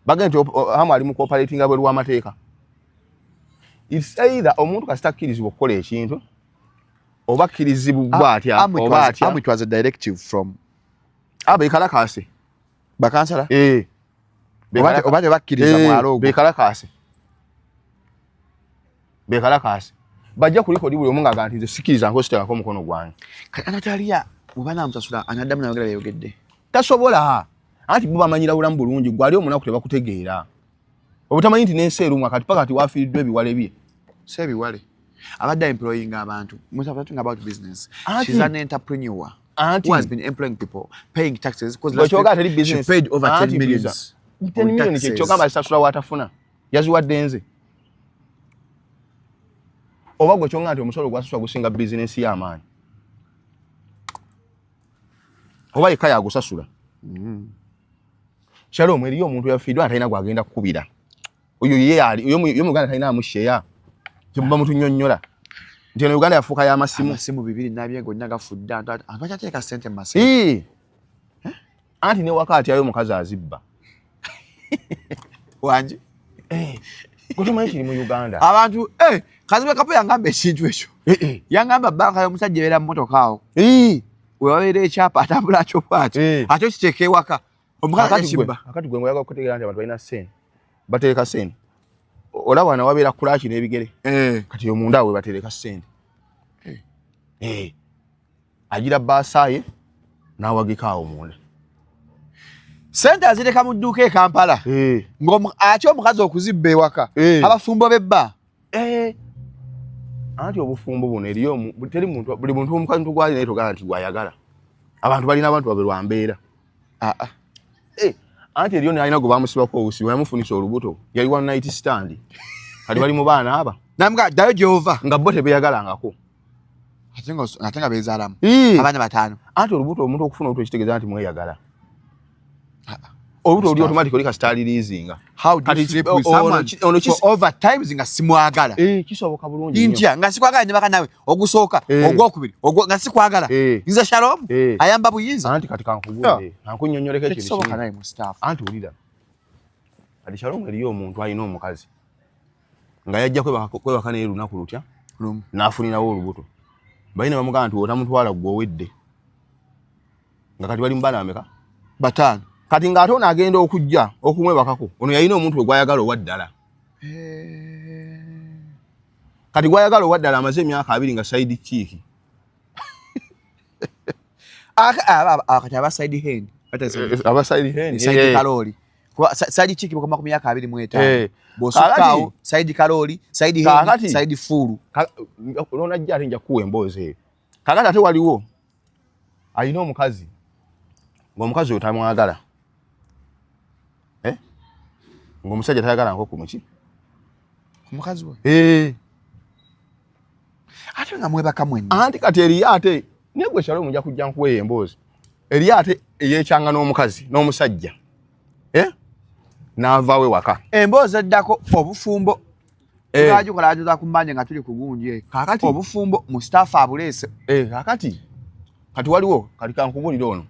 bagenda nti hamu ali mu cooperating bwe lw'amateeka. It's either omuntu kasita akkirizibwa okukola ekintu oba akkirizibwa atya oba atya. It was a directive from beekalakaase bakansala oba tebakkiriza mwalo ogwo beekalakaase bajja kulikodi buli omu ng'agaa nti nze sikkiriza nkositerako omukono gwange. Kati Anatalia oba namusasula anaddamu nayogera yayogedde. Tasobola anti bo bamanyira bulamu bulungi gwe ali omunaku tebakutegeera. Obutamanyi nti n'ensi erumwa kati paka kati waafiiriddwa ebiwale bye. Si ebiwale. Abadde employing abantu. Mustafa talking about business. She's an entrepreneur who has been employing people, paying taxes because she paid over 10 million. 10 million kyokka basasula watafuna. Yaziwadde nze. Oba gwe kyonga nti omusolo gwasasula gusinga bizinesi y'amaanyi. Oba yekka yagusasula. Shalom eriyo omuntu yafiiddwa atalina gwagenda kukubira. Oyo ye ali oyo mu Uganda talina amusheya. Kyemba mutu nnyonnyola. Nti eno Uganda yafuuka y'amasimu. Amasimu 2 gonna gafudde abantu bakyateeka ssente mu masimu. Anti ne wakati ayo omukazi azibba. Wangi. Kutumanyi kiri mu Uganda. Abantu kazibe kapo yangamba ekintu ekyo. Yangamba banka y'omusajja ebeera mu motoka awo. Wewabeera ekyapa atambula akyo bw'ati. Ate okiteeka ewaka. Omukazi akibba. Akati gwe ngoyaga okutegeera nti abantu balina ssente. Bateeka ssente. Olaba na wabeera kulaki n'ebigere. Kati omunda we batereka ssente. Agira baasaaye n'awagika awo munda. Ssente azireka mu dduuka e Kampala. Ate omukazi okuzibba ewaka. Abafumbo b'ebba. Anti obufumbo buno eriyo teri muntu buli muntu omukazi gwali naye togala nti gwayagala. Abantu balina abantu babwe lwa mbeera. Anti eriyo n'alina gwe bamusibako obusi yamufunisa olubuto yali one night stand. Kati bali mu baana aba. Namuga ddayo gy'ova. Nga bo tebeeyagalangako. Ate nga beezaalamu. Abaana 5. Anti olubuto omuntu okufuna olubuto ekitegeeza nti mweyagala. Obuto oli automatically ka start releasing. How do you sleep with someone for overtimes nga simwagala? Kisoboka bulungi. India nga sikwagala ne baka nawe ogusooka ogwokubiri nga sikwagala. Nze Shalom ayamba buyinza. Anti kati kankubudde. Ankunnyonnyoleka ekintu. Kisoboka naye Mustafa. Anti ulira. Kati Shalom eriyo omuntu alina omukazi. Nga yajja kwebaka naye lunaku lutya. N'afunirawo olubuto. Balina bamugamba nti otamutwala gwe owedde. Nga kati bali mbala ameka? Batano. Kati ng'ate ono agenda okujja okumwebakako. Ono yalina omuntu we gwayagala owaddala. Kati gwayagala owaddala amaze emyaka 2 nga side chick. Kati aba side hand. Aba side hand. Side kalori. Side chick bukoma ku myaka 25. Bosukao, side kalori, side hand, side fulu. Olona jja ate nja kuwa emboozi. Kakati ate waliwo alina omukazi. Ng'omukazi oyo tamwagala. Ng'omusajja tayagala nko ku muki. Ku mukazi we? Ate nga mwebaka mwenna. Anti kati eriyo ate negwe Shalom nja kujja nkuwa emboozi. Eriyo ate eyekyanga n'omukazi n'omusajja. N'avaawe waka. Emboozi eddako obufumbo. Tulaji kola ajuza kumanje nga tuli kugunje. Kakati obufumbo Mustafa abulese. Kakati kati waliwo kati kankubulira ono.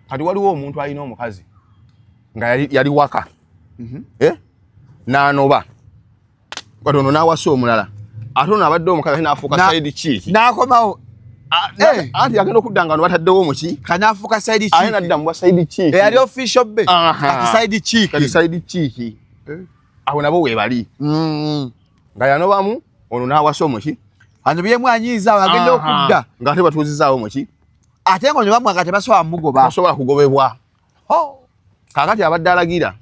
Kati waliwo omuntu alina omukazi nga yali waka. N'anoba. Kati ono n'awasa omulala. Ate ono abadde omukazi n'afuuka side chick. N'akomawo. Anti yagenda okudda nga wataddewo muki. Kanaafuuka side chick. Ayina dda mu side chick. Yali official be. Kati side chick. Kati side chick. Awo nabo weebali. Nga yanobamu ono n'awasa omuki. Ano byemu anyiiza agenda okudda. Ng'ate batuuzizaawo muki. Ate ngo ne bamwe nga tebasobola mugoba. Basobola kugobebwa. Kakati abadde alagira.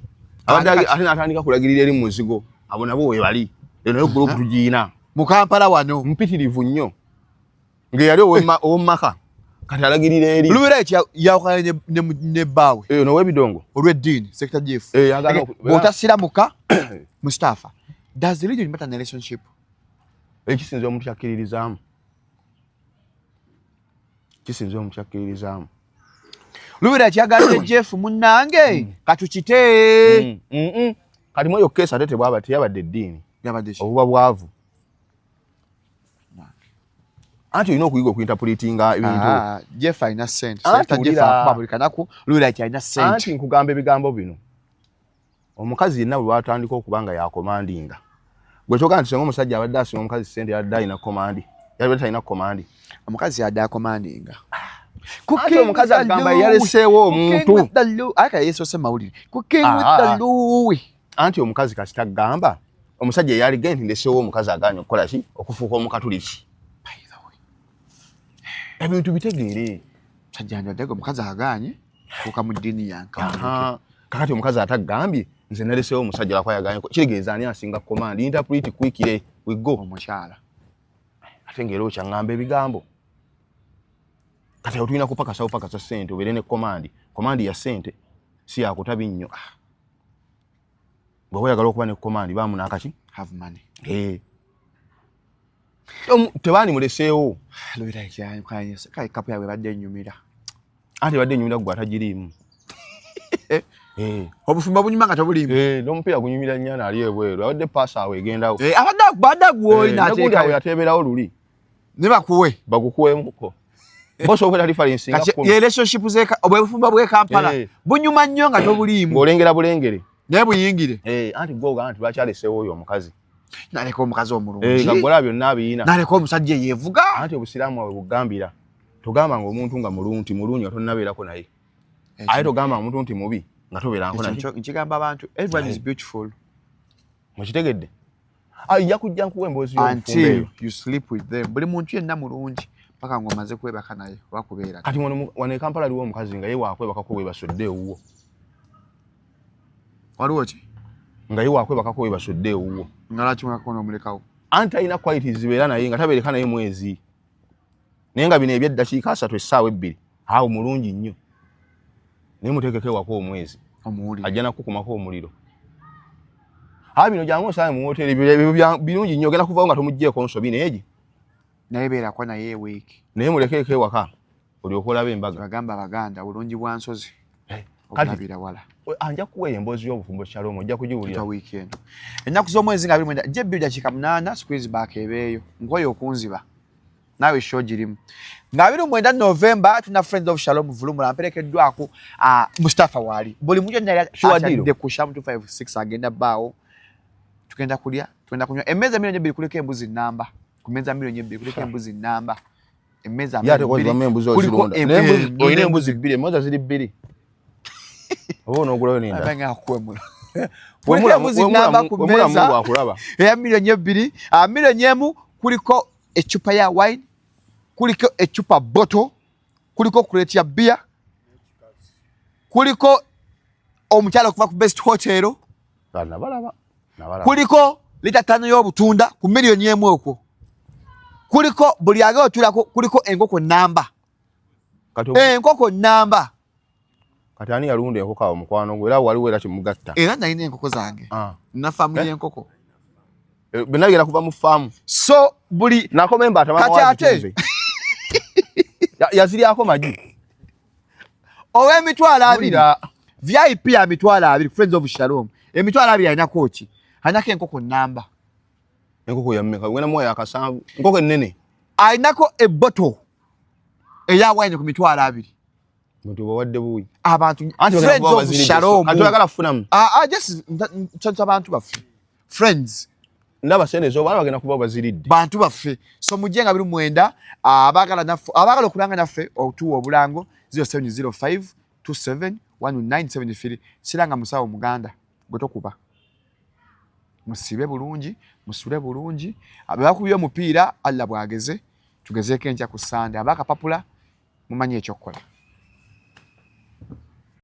Ate n'atandika kulagirira eri mu muzigo. Abo nabo weebali. Eno group tugiina. Mu Kampala wano. Mpitirivu nnyo. Ng'eyali ow'omumaka. Kati alagirira eri. Lubira eki yawukana ne bbaawe. N'ow'ebidongo. Olw'eddiini, Sector Jeff. Bw'otasiramuka, Mustafa, does the religion matter in a relationship? Ekisinza omuntu kyakkiririzaamu. Kisinza omuntu kyakkiririzaamu. Lubira kyagadde Jeff munnange katukite. Kati mweyo keesa ate teyabadde eddiini. Obuba bwavu. Anti olina okuyiga okuinterpretinga ebintu. Jeff alina ssente. Jeff akuba buli kanaku. Lubira kyalina ssente. Anti nkugamba ebigambo bino. Omukazi yenna bwe watandika okuba nga yakomandinga. Gwe kyogamba nti singa omusajja abadde asinga omukazi ssente yadde alina komandi. Yabadde talina komandi. Omukazi yadde akomandinga. Ate omukazi agamba yaleseewo omuntu. Aka Yesu ose mawulire. Cooking with the Louis. Anti omukazi kasita gamba omusajja yali genti ndeseewo omukazi aganya okukola ki okufuuka omukatuliki. By the way. Ebintu bitegeere. Sajja ndadde omukazi aganye kuka mu ddiini yanka. Kakati omukazi atagambye nze naleseewo omusajja lakwayaganya kitegeeza ani asinga komandi interpret kwikire we go omukyala. Ate ngero kyangamba ebigambo. Kati tulina kupakasa upakasa ssente obeere ne komandi ya ssente si yakutabi nnyo. Bwe oyagala okuba ne komandi baamunaakaki have money. Tebaani muleseewo. Lubira kyayanyisa kale kapu yawe badde nnyumira. Anti badde nnyumira gwe atagiriimu. Obufumba bunyuma nga tobulimu. N'omupiira gunyumira nnyana ali ebweru. Abadde paasa awo egendawo. Abadde gw'olina ateeka. Nagundi yateeberawo luli. Ne bakuwe. Bagukuwemuko. Boso okweta difference nga kumi. Ye relationship obufumba bwe Kampala. Bunyuma nnyo nga tobulimu. Ng'olengera bulengere. Ne buyingire. Anti gwoga anti lwakyaleseewo oyo omukazi. Naleka omukazi omulungi. Nga gola byonna abiina. Naleka omusajja yeevuga. Anti obusiraamu bwe bugambira. Togamba ng'omuntu nga mulungi nga tonnabeerako naye. Aye togamba omuntu nti mubi nga tobeerako naye. Nkigamba abantu everyone is beautiful. Mukitegedde? Ija kujja nkuwa emboozi y'obufumba eyo. Until you sleep with them. Buli muntu yenna mulungi paka ng'omaze kwebaka naye oba kubeera. Kati wano e Kampala aliwo omukazi nga ye waakwebakako weebasodde ewuwo. Waliwo ki? Nga ye waakwebakako weebasodde ewuwo. Nga lwaki mwakako n'omulekawo? Anti alina qualities zibeera naye nga tabeereka naye mwezi. Naye nga bino ebyeddakiika 3 essaawa 2 awo mulungi nnyo. Naye muteekeko ewako omwezi. Omuwulire. Ajja nakukumako omuliro. Bino jangu osaawe mu hoteeri birungi nnyo ogenda kuvaawo nga tomuggyeko nsobi neegi. Naye beerako naye eweeki. Naye mulekeeko ewaka olyoka olaba embaga. Bagamba Abaganda bulungi bwa nsozi. okulabira wala anja kuwa emboozi y'obufumbo Shalom ojja kugiwulira weekend ennaku z'omwezi nga 29 gye bbiri dakiika 8 squeeze back ebeeyo nkoye okunziba naawe show girimu nga 29 November tuna Friends of Shalom Vulumula mperekeddwako Mustafa waali buli muntu yenna yali ku Shalom 256 agenda baawo tugenda kulya tugenda kunywa emmeeza milioni 2 kuliko embuzi namba ku mmeeza milioni 2 kuliko embuzi namba emmeeza kuliko embuzi 2 emmoza ziri 2 ono ogulayo nenda abanga kwemula kuliko embuzi namba ku mmeeza ya milioni 2 milioni emu kuliko echupa ya wine kuliko echupa bottle kuliko crate ya beer kuliko omukyalo kuva ku best hotel balaba kuliko lita 5 y'obutunda ku milioni emu okwo kuliko buli agao tulako kuliko enkoko namba enkoko namba kati ani yalunde enkoko awo mukwano gwe era waliwo era kimugatta era nalina enkoko zange na family enkoko benagera kuva mu farm so buli nakomemba atamama yaziryako magi emitwalo 2 VIP ya mitwalo 2 Friends of Shalom emitwalo 2 alina kochi anako enkoko namba enkoko ya mmeka wena moya akasanvu enkoko ennene alinako ebottle eya wine ku mitwalo 2 muntu bawadde buyi abantu Friends of Shalom atwagala kufunamu just ntata abantu baffe friends ndaba sene zo bana bagenda kuba baziridde bantu baffe so mujenga 29 abagala okulanga naffe otuwa obulango 0705 27 1973 silanga musawo muganda gotokuba musibe bulungi musule bulungi abakubiye omupiira Allah bwageze tugezeeko enkya ku Sunday abaka papula mumanye ekyokola